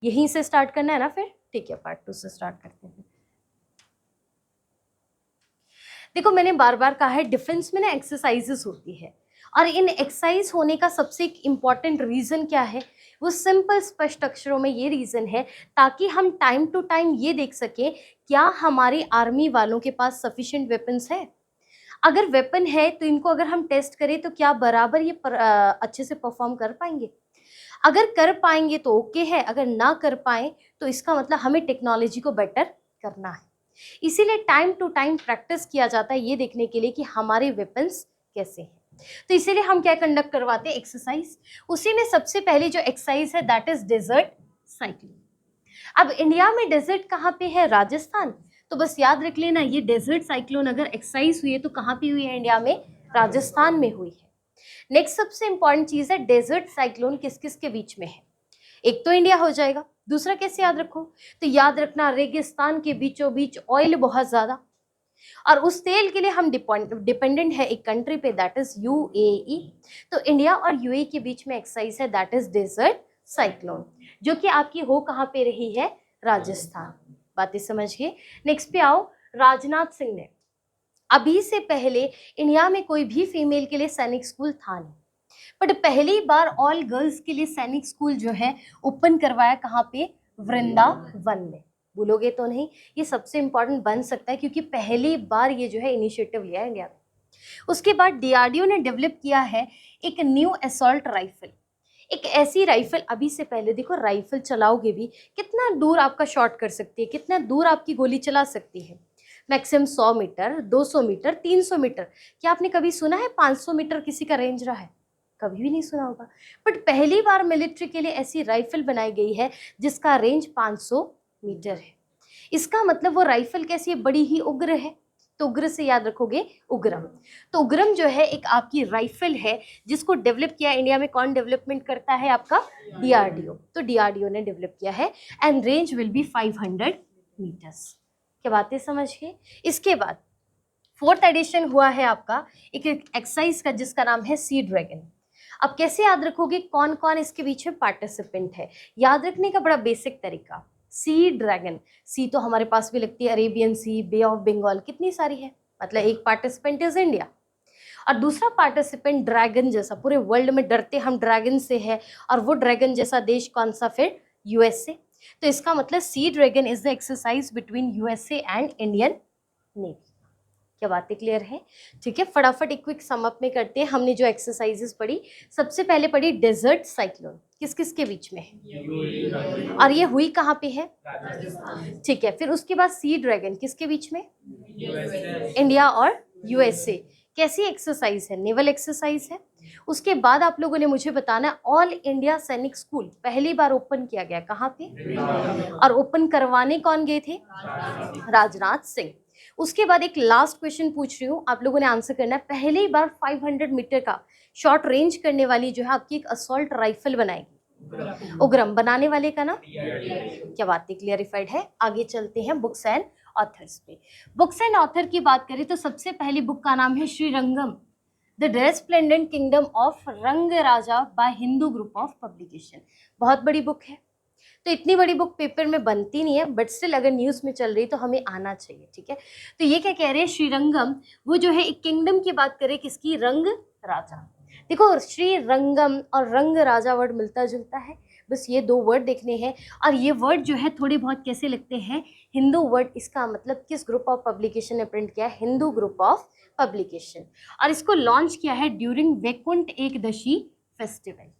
यहीं से स्टार्ट करना है ना फिर? ठीक है, पार्ट 2 से स्टार्ट करते हैं। देखो मैंने बार बार कहा है डिफेंस में ना एक्सरसाइजेस होती है, और इन एक्सरसाइज होने का सबसे एक इम्पॉर्टेंट रीजन क्या है? वो सिंपल स्पष्ट अक्षरों में ये रीजन है ताकि हम टाइम टू टाइम ये देख सकें क्या हमारी आर्मी वालों के पास सफिशिएंट वेपन्स है। अगर वेपन है तो इनको अगर हम टेस्ट करें तो क्या बराबर ये अच्छे से परफॉर्म कर पाएंगे? अगर कर पाएंगे तो ओके है, अगर ना कर पाए तो इसका मतलब हमें टेक्नोलॉजी को बेटर करना है। इसीलिए टाइम टू टाइम प्रैक्टिस किया जाता है ये देखने के लिए कि हमारे वेपन्स कैसे हैं। तो इसीलिए हम क्या कंडक्ट करवाते हैं? एक्सरसाइज। उसी में सबसे पहली जो एक्सरसाइज है दैट इज डेजर्ट साइकिलिंग। अब इंडिया में डेजर्ट कहाँ पे है? राजस्थान। तो बस याद रख लेना, ये डेजर्ट साइक्लोन अगर एक्सरसाइज हुई है तो कहाँ पे हुई है? इंडिया में राजस्थान में हुई है। नेक्स्ट सबसे इंपॉर्टेंट चीज है डेजर्ट साइक्लोन किस किस के बीच में है? एक तो इंडिया हो जाएगा, दूसरा कैसे याद रखो? तो याद रखना रेगिस्तान के बीचों बीच ऑयल बहुत ज्यादा, और उस तेल के लिए हम डिपेंडेंट है एक कंट्री पे दैट इज यूएई। तो इंडिया और यूएई के बीच में एक्सरसाइज है दैट इज डेजर्ट साइक्लोन, जो कि आपकी हो कहाँ पे रही है? राजस्थान। बातें समझ गए? नेक्स्ट पे आओ। राजनाथ सिंह ने अभी से पहले इंडिया में कोई भी फीमेल के लिए सैनिक स्कूल था नहीं, बट पहली बार ऑल गर्ल्स के लिए सैनिक स्कूल जो है ओपन करवाया कहाँ पे? वृंदावन में। भूलोगे तो नहीं, ये सबसे इंपॉर्टेंट बन सकता है क्योंकि पहली बार ये जो है इनिशिएटिव लिया इंडिया में। उसके बाद डीआरडीओ ने डेवलप किया है एक न्यू असॉल्ट राइफल। एक ऐसी राइफल, अभी से पहले देखो राइफल चलाओगे भी कितना दूर आपका शॉट कर सकती है, कितना दूर आपकी गोली चला सकती है? Maximum 100 metre, 200 metre, 300 metre. क्या आपने कभी सुना है 500 मीटर किसी का रेंज रहा है? कभी भी नहीं सुना होगा। बट पहली बार मिलिट्री के लिए ऐसी राइफल बनाई गई है जिसका रेंज 500 मीटर है। इसका मतलब वो राइफल कैसी है? बड़ी ही उग्र है। तो उग्र से याद रखोगे उग्रम। तो उग्रम जो है एक आपकी राइफल है जिसको डेवलप किया इंडिया में। कौन डेवलपमेंट करता है? आपका डीआरडीओ। तो डीआरडीओ ने डेवलप किया है and range will be 500 metres. क्या बातें समझ गए? इसके बाद फोर्थ एडिशन हुआ है आपका एक एक्सरसाइज का जिसका नाम है सी ड्रैगन। अब कैसे याद रखोगे कौन कौन इसके बीच में पार्टिसिपेंट है? याद रखने का बड़ा बेसिक तरीका, सी ड्रैगन। सी तो हमारे पास भी लगती है, Arabian Sea, Bay of Bengal, कितनी सारी है। मतलब एक पार्टिसिपेंट इज इंडिया और दूसरा पार्टिसिपेंट ड्रैगन जैसा, पूरे वर्ल्ड में डरते हम ड्रैगन से है, और वो ड्रैगन जैसा देश कौन सा? फिर यूएसए। तो इसका मतलब sea dragon is the exercise between USA and Indian navy. क्या बातें क्लियर है? ठीक है, फटाफट एक क्विक सम अप में करते हैं। हमने जो एक्सरसाइजेस पढ़ी, सबसे पहले पढ़ी डेजर्ट साइक्लोन किस किस के बीच में है, और ये हुई कहाँ पे है? ठीक है, फिर उसके बाद सी ड्रैगन किसके बीच में? इंडिया और यूएसए। कैसी एक्सरसाइज है? नेवल एक्सरसाइज है। उसके बाद आप लोगों ने मुझे बताना ऑल इंडिया सैनिक स्कूल पहली बार ओपन किया गया कहाँ पे, और ओपन करवाने कौन गए थे? राजनाथ सिंह। उसके बाद एक लास्ट क्वेश्चन पूछ रही हूँ, आप लोगों ने आंसर करना है। पहली बार 500 मीटर का शॉर्ट रेंज करने वाली जो है आपकी एक असॉल्ट राइफल बनाएगी उग्रम, बनाने वाले का नाम? क्या बातें क्लियरिफाइड है? आगे चलते हैं बुक्स एंड ऑथर्स पे। बुक्स एंड ऑथर की बात करें तो सबसे पहली बुक का नाम है Srirangam the resplendent kingdom of Ranga Raja by Hindu group of publication. बहुत बड़ी बुक है। तो इतनी बड़ी बुक पेपर में बनती नहीं है, बट स्टिल अगर न्यूज़ में चल रही तो हमें आना चाहिए। ठीक है, तो ये क्या कह रहे हैं? श्रीरंगम वो जो है एक किंगडम की बात करें, किसकी? रंग राजा। देखो श्री रंगम और रंग राजा वर्ड मिलता जुलता है, बस ये दो वर्ड देखने हैं। और ये वर्ड जो है थोड़े बहुत कैसे लगते हैं? हिंदू वर्ड। इसका मतलब किस ग्रुप ऑफ पब्लिकेशन ने प्रिंट किया है? Hindu group of publication. और इसको लॉन्च किया है ड्यूरिंग वैकुंठ एकदशी फेस्टिवल,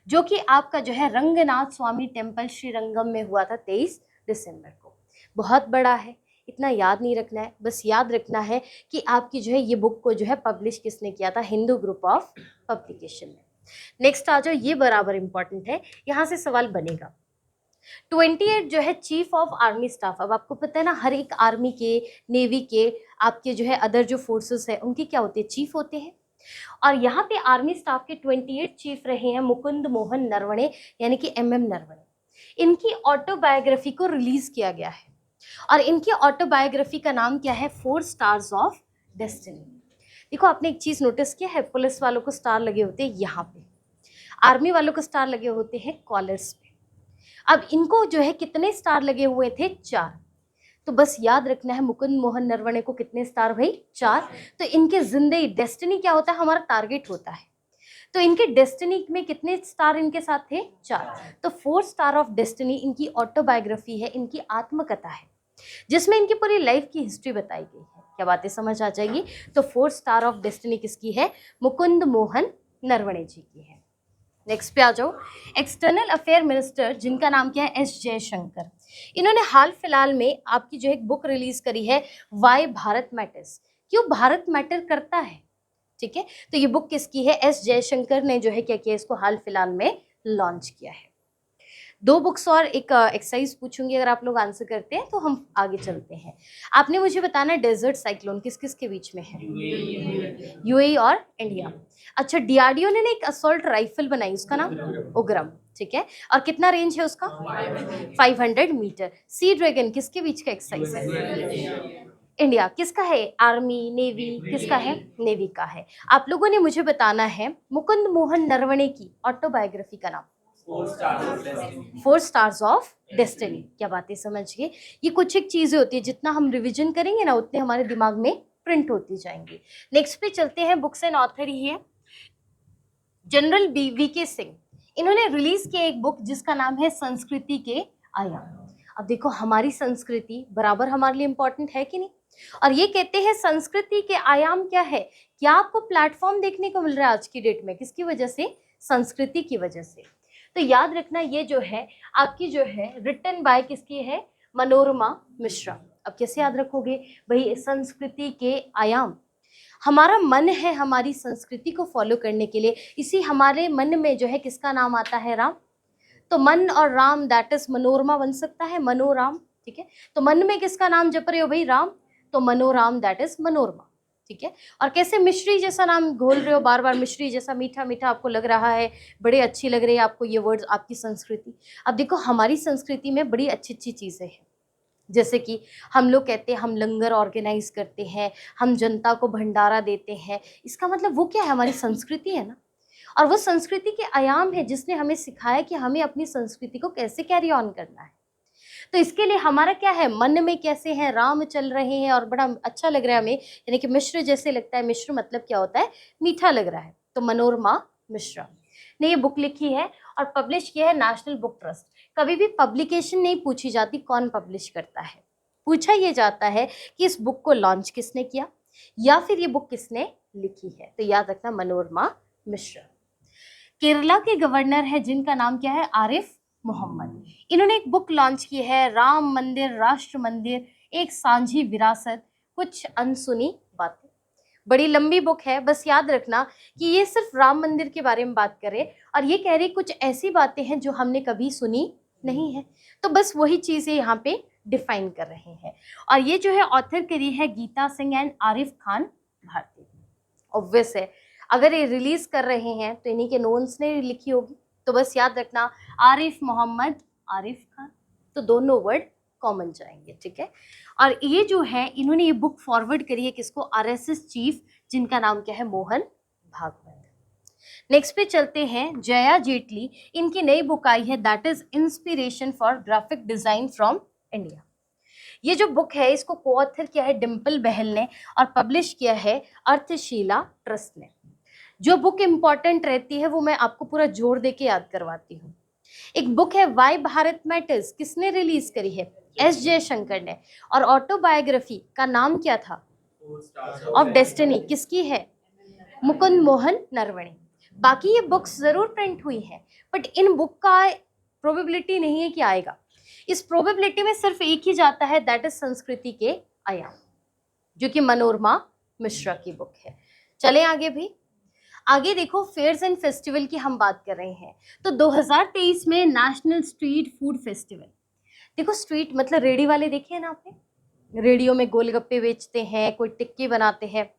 जो कि आपका जो है रंगनाथ स्वामी टेम्पल श्रीरंगम में हुआ था 23 दिसंबर को। बहुत बड़ा है, इतना याद नहीं रखना है, बस याद रखना है कि आपकी जो है ये बुक को जो है पब्लिश किसने किया था? हिंदू ग्रुप ऑफ पब्लिकेशन में। नेक्स्ट आ जाओ, ये बराबर इंपॉर्टेंट है, यहाँ से सवाल बनेगा। 28 जो है चीफ ऑफ आर्मी स्टाफ। अब आपको पता है ना हर एक आर्मी के, नेवी के, आपके जो है अदर जो फोर्सेस है उनके क्या होते हैं? चीफ होते हैं। और यहाँ पे आर्मी स्टाफ के 28 चीफ रहे हैं मुकुंद मोहन नरवणे, यानी कि MM नरवणे। इनकी ऑटोबायोग्राफी को रिलीज किया गया है, और इनकी ऑटोबायोग्राफी का नाम क्या है? 4 स्टार्स ऑफ डेस्टिनी। देखो आपने एक चीज नोटिस किया है, पुलिस वालों को स्टार लगे होते हैं यहाँ पे, आर्मी वालों को स्टार लगे होते हैं कॉलर्स पे। अब इनको जो है कितने स्टार लगे हुए थे? 4। तो बस याद रखना है मुकुंद मोहन नरवणे को कितने स्टार भाई? 4। तो इनके जिंदगी डेस्टिनी क्या होता है? हमारा टारगेट होता है। तो इनके डेस्टिनी में कितने स्टार इनके साथ थे? 4। तो 4 स्टार ऑफ डेस्टिनी इनकी ऑटोबायोग्राफी है, इनकी आत्मकथा है, जिसमें इनकी पूरी लाइफ की हिस्ट्री बताई गई है। क्या बातें समझ आ जाएगी? तो 4 स्टार ऑफ डेस्टिनी किसकी है? मुकुंद मोहन नरवणे जी की है। नेक्स्ट पे आ जाओ। एक्सटर्नल अफेयर मिनिस्टर जिनका नाम क्या है? एस जयशंकर। इन्होंने हाल फिलहाल में आपकी जो एक बुक रिलीज करी है, वाई भारत मैटर्स, क्यों भारत मैटर करता है। ठीक है, तो ये बुक किसकी है? एस जयशंकर ने जो है क्या किया, इसको हाल फिलहाल में लॉन्च किया है। 2 बुक्स और एक एक्सरसाइज पूछूंगी, अगर आप लोग आंसर करते हैं तो हम आगे चलते हैं। आपने मुझे बताना डेजर्ट साइक्लोन किस किस के बीच में है? यूएई और इंडिया। अच्छा, डीआरडीओ ने ना एक असॉल्ट राइफल बनाई, उसका नाम उग्रम। ठीक है, और कितना रेंज है उसका? 500 मीटर। सी ड्रैगन किसके बीच का एक्सरसाइज है? इंडिया। किसका है? आर्मी, नेवी, किसका है? नेवी का है। आप लोगों ने मुझे बताना है मुकुंद मोहन नरवणे की ऑटोबायोग्राफी का नाम। 4 स्टार्स ऑफ डेस्टिनी। क्या बातें समझ गए? ये कुछ एक चीजें होती है, जितना हम रिवीजन करेंगे ना उतने हमारे दिमाग में प्रिंट होती जाएंगी। नेक्स्ट पे चलते हैं। बुक्स एंड ऑथर ही है जनरल वीके सिंह। इन्होंने रिलीज किया एक बुक जिसका नाम है संस्कृति के आयाम। अब देखो, हमारी संस्कृति बराबर हमारे लिए इंपॉर्टेंट है कि नहीं? और ये कहते हैं संस्कृति के आयाम क्या है? क्या आपको प्लेटफॉर्म देखने को मिल रहा है आज की डेट में? किसकी वजह से? संस्कृति की वजह से। तो याद रखना, ये जो है आपकी जो है रिटन बाय किसकी है? मनोरमा मिश्रा। अब कैसे याद रखोगे भाई? संस्कृति के आयाम, हमारा मन है हमारी संस्कृति को फॉलो करने के लिए, इसी हमारे मन में जो है किसका नाम आता है? राम। तो मन और राम दैट इज मनोरमा बन सकता है, मनोराम। ठीक है, तो मन में किसका नाम जप रहे हो भाई? राम। तो मनोराम दैट इज मनोरमा। ठीक है, और कैसे मिश्री जैसा नाम घोल रहे हो बार बार, मिश्री जैसा मीठा मीठा आपको लग रहा है, बड़े अच्छी लग रही है आपको ये वर्ड्स, आपकी संस्कृति। अब देखो, हमारी संस्कृति में बड़ी अच्छी अच्छी चीजें हैं, जैसे कि हम लोग कहते हैं हम लंगर ऑर्गेनाइज करते हैं, हम जनता को भंडारा देते हैं। इसका मतलब वो क्या है? हमारी संस्कृति है ना। और वो संस्कृति के आयाम है जिसने हमें सिखाया कि हमें अपनी संस्कृति को कैसे कैरी ऑन करना है। तो इसके लिए हमारा क्या है? मन में कैसे है? राम चल रहे हैं और बड़ा अच्छा लग रहा है हमें, यानी कि मिश्र जैसे लगता है। मिश्र मतलब क्या होता है? मीठा लग रहा है। तो मनोरमा मिश्रा ने ये बुक लिखी है और पब्लिश किया है नेशनल बुक ट्रस्ट। कभी भी पब्लिकेशन नहीं पूछी जाती कौन पब्लिश करता है, पूछा ये जाता है कि इस बुक को लॉन्च किसने किया या फिर ये बुक किसने लिखी है। तो याद रखना, मनोरमा मिश्रा। केरला के गवर्नर है जिनका नाम क्या है? आरिफ मोहम्मद। इन्होंने एक बुक लॉन्च की है, राम मंदिर राष्ट्र मंदिर, एक सांझी विरासत, कुछ अनसुनी बातें। बड़ी लंबी बुक है, बस याद रखना कि ये सिर्फ राम मंदिर के बारे में बात करे और ये कह रही कुछ ऐसी बातें हैं जो हमने कभी सुनी नहीं है। तो बस वही चीज़ें यहाँ पे डिफाइन कर रहे हैं। और ये जो है ऑथर करी है गीता सिंह एंड आरिफ खान भारती। ऑब्वियस है, अगर ये रिलीज कर रहे हैं तो इन्हीं के नोन्स ने लिखी होगी। तो बस याद रखना, आरिफ मोहम्मद, आरिफ खान, तो दोनों वर्ड कॉमन जाएंगे। ठीक है, और ये जो है इन्होंने ये बुक फॉरवर्ड करी है किसको? आरएसएस चीफ, जिनका नाम क्या है? मोहन भागवत। नेक्स्ट पे चलते हैं। जया जेटली, इनकी नई बुक आई है that is inspiration for graphic design from India. ये जो बुक है इसको को-ऑथर किया है डिम्पल बहल ने और पब्लिश किया है अर्थशीला ट्रस्ट ने। जो बुक इंपॉर्टेंट रहती है वो मैं आपको पूरा जोर दे के याद करवाती हूँ। एक बुक है वाई भारत मैटर्स, किसने रिलीज करी है? एस जयशंकर ने। और ऑटोबायोग्राफी का नाम क्या था? ऑफ डेस्टिनी, किसकी है? मुकुंद मोहन नरवणे। बाकी ये बुक्स जरूर प्रिंट हुई हैं, बट इन बुक का प्रोबेबिलिटी नहीं है कि आएगा। इस प्रोबेबिलिटी में सिर्फ एक ही जाता है, दैट इज संस्कृति के आयाम, जो कि मनोरमा मिश्रा की बुक है। चलें आगे भी। आगे देखो, फेयर्स एंड फेस्टिवल की हम बात कर रहे हैं। तो 2023 में नेशनल स्ट्रीट फूड फेस्टिवल। देखो, स्ट्रीट मतलब रेडी वाले देखे हैं ना आपने? रेडियो में गोलगप्पे बेचते हैं, कोई टिक्की बनाते हैं।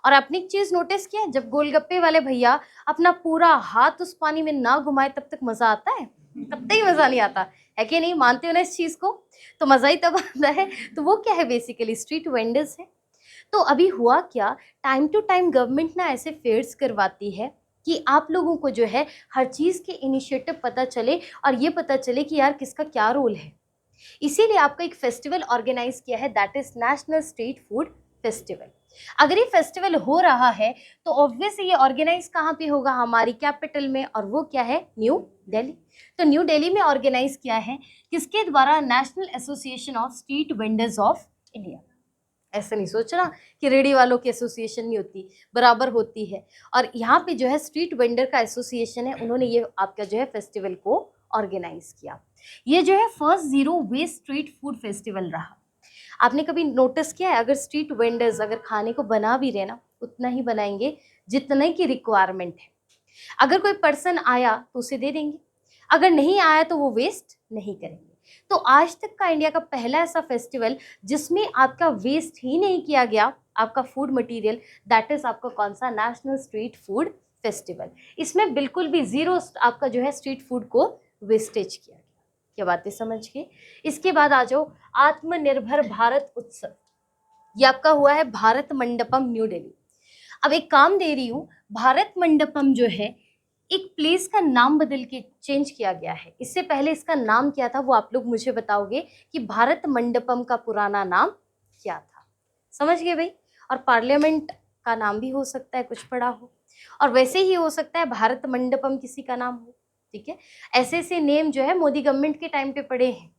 और आपने एक चीज नोटिस किया, जब गोलगप्पे वाले भैया अपना पूरा हाथ उस पानी में ना घुमाए तब तक मजा आता है? तब तक ही मजा नहीं आता है कि नहीं? मानते हो ना इस चीज को? तो मजा ही तब आता है। तो वो क्या है? बेसिकली स्ट्रीट वेंडर्स है। तो अभी हुआ क्या, टाइम टू टाइम गवर्नमेंट ना ऐसे फेयर्स करवाती है कि आप लोगों को जो है हर चीज़ के इनिशिएटिव पता चले और ये पता चले कि यार किसका क्या रोल है। इसीलिए आपका एक फेस्टिवल ऑर्गेनाइज किया है, that is national street food festival. अगर ये फेस्टिवल हो रहा है तो ऑब्वियसली ये ऑर्गेनाइज कहाँ पे होगा, हमारी कैपिटल में, और वो क्या है, न्यू दिल्ली। तो न्यू दिल्ली में ऑर्गेनाइज किया है किसके द्वारा, national association of street vendors of India. ऐसा नहीं सोचना कि रेडी वालों की एसोसिएशन नहीं होती, बराबर होती है। और यहाँ पे जो है स्ट्रीट वेंडर का एसोसिएशन है, उन्होंने ये आपका जो है फेस्टिवल को ऑर्गेनाइज किया। ये जो है first zero waste street food festival रहा। आपने कभी नोटिस किया है, अगर स्ट्रीट वेंडर्स अगर खाने को बना भी रहे ना, उतना ही बनाएंगे जितने की रिक्वायरमेंट है। अगर कोई पर्सन आया तो उसे दे देंगे, अगर नहीं आया तो वो वेस्ट नहीं करेंगे। तो आज तक का इंडिया का पहला ऐसा फेस्टिवल जिसमें आपका वेस्ट ही नहीं किया गया आपका फूड मटेरियल, दैट इज आपका कौन सा, नेशनल स्ट्रीट फूड फेस्टिवल। इसमें बिल्कुल भी जीरो आपका जो है स्ट्रीट फूड को वेस्टेज किया गया। क्या बातें समझ गए। इसके बाद आ जाओ आत्मनिर्भर भारत उत्सव। ये आपका हुआ है भारत मंडपम न्यू दिल्ली। अब एक काम दे रही हूँ, भारत मंडपम जो है एक प्लेस का नाम बदल के चेंज किया गया है। इससे पहले इसका नाम क्या था वो आप लोग मुझे बताओगे कि भारत मंडपम का पुराना नाम क्या था। समझ गए भाई। और पार्लियामेंट का नाम भी हो सकता है, कुछ पड़ा हो, और वैसे ही हो सकता है भारत मंडपम किसी का नाम हो। ठीक है, ऐसे ऐसे नेम जो है मोदी गवर्नमेंट के टाइम पे पड़े हैं।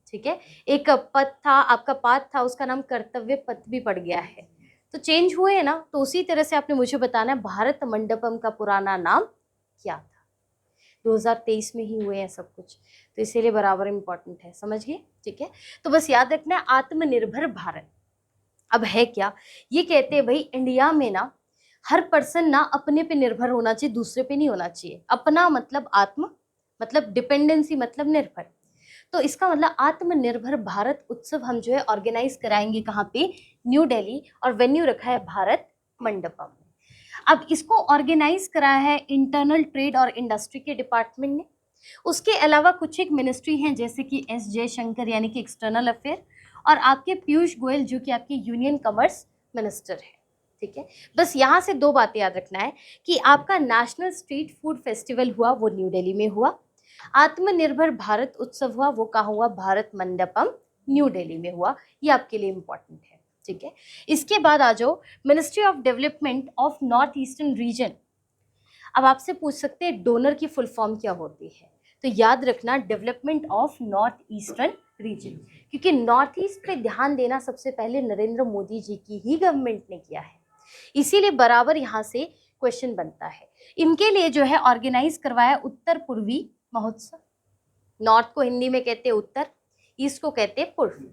ठीक है, एक पद था आपका, पाद था, उसका नाम कर्तव्य पद भी पड़ गया है। तो चेंज हुए हैं ना, तो उसी तरह से आपने मुझे बताना है भारत मंडपम का पुराना नाम क्या था। 2023 में ही हुए हैं सब कुछ, तो इसीलिए बराबर इंपॉर्टेंट है, समझ गए। ठीक है, तो बस याद रखना है आत्मनिर्भर भारत। अब है क्या, ये कहते हैं भाई इंडिया में ना हर पर्सन ना अपने पे निर्भर होना चाहिए, दूसरे पे नहीं होना चाहिए। अपना मतलब आत्म, मतलब डिपेंडेंसी, मतलब निर्भर। तो इसका मतलब आत्मनिर्भर भारत उत्सव हम जो है ऑर्गेनाइज कराएंगे कहाँ पे, न्यू दिल्ली, और वेन्यू रखा है भारत मंडपम। अब इसको ऑर्गेनाइज कराया है इंटरनल ट्रेड और इंडस्ट्री के डिपार्टमेंट ने। उसके अलावा कुछ एक मिनिस्ट्री हैं जैसे कि एस जयशंकर यानी कि एक्सटर्नल अफेयर, और आपके पीयूष गोयल जो कि आपके यूनियन कॉमर्स मिनिस्टर है। ठीक है, बस यहाँ से दो बातें याद रखना है कि आपका नेशनल स्ट्रीट फूड फेस्टिवल हुआ वो न्यू दिल्ली में हुआ, आत्मनिर्भर भारत उत्सव हुआ वो कहाँ हुआ, भारत मंडपम न्यू दिल्ली में हुआ। ये आपके लिए इंपॉर्टेंट है। ठीक है, इसके बाद आ जाओ ministry of development of north eastern region. अब आपसे पूछ सकते हैं डोनर की फुल फॉर्म क्या होती है, तो याद रखना development of north eastern region, क्योंकि नॉर्थ ईस्ट पे ध्यान देना सबसे पहले नरेंद्र मोदी जी की ही गवर्नमेंट ने किया है, इसीलिए बराबर यहाँ से क्वेश्चन बनता है। इनके लिए जो है ऑर्गेनाइज करवाया उत्तर पूर्वी महोत्सव। नॉर्थ को हिंदी में कहते हैं उत्तर, ईस्ट को कहते हैं पूर्व।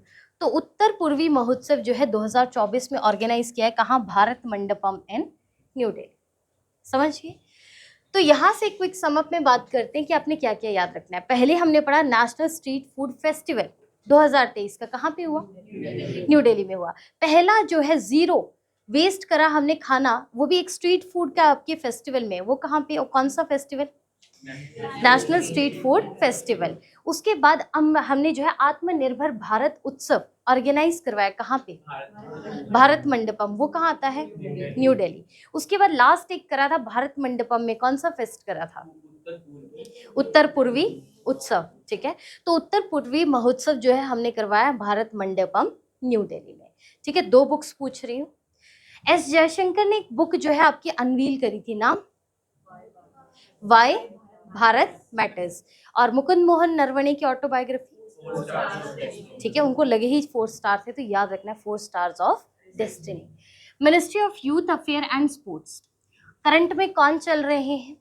तो उत्तर पूर्वी महोत्सव जो है 2024 में ऑर्गेनाइज किया है कहाँ, भारत मंडपम इन न्यू दिल्ली। समझिए। तो यहाँ से क्विक समअप में बात करते हैं कि आपने क्या क्या याद रखना है। पहले हमने पढ़ा नेशनल स्ट्रीट फूड फेस्टिवल 2023 का कहाँ पे हुआ, न्यू दिल्ली में हुआ। पहला जो है जीरो वेस्ट करा हमने खाना, वो भी एक स्ट्रीट फूड का आपके फेस्टिवल में, वो कहाँ पे, कौन सा festival, national street food festival. उसके बाद हमने जो है आत्मनिर्भर भारत उत्सव ऑर्गेनाइज करवाया कहाँ पे, भारत मंडपम, वो कहाँ आता है, न्यू दिल्ली। उसके बाद लास्ट एक करा था भारत मंडपम में, कौन सा फेस्ट करा था, उत्तर पूर्वी उत्सव। ठीक है, तो उत्तर पूर्वी महोत्सव जो है हमने करवाया भारत मंडपम न्यू दिल्ली में। ठीक है, दो बुक्स पूछ रही हूँ। एस जयशंकर ने एक बुक जो है आपकी अनवील करी थी, नाम वाई भारत मैटर्स, और मुकुंद मोहन नरवणे की ऑटोबायोग्राफी। ठीक है, उनको लगे ही 4 स्टार थे, तो याद रखना 4 stars of destiny. Ministry of youth affair and sports, current में कौन चल रहे हैं,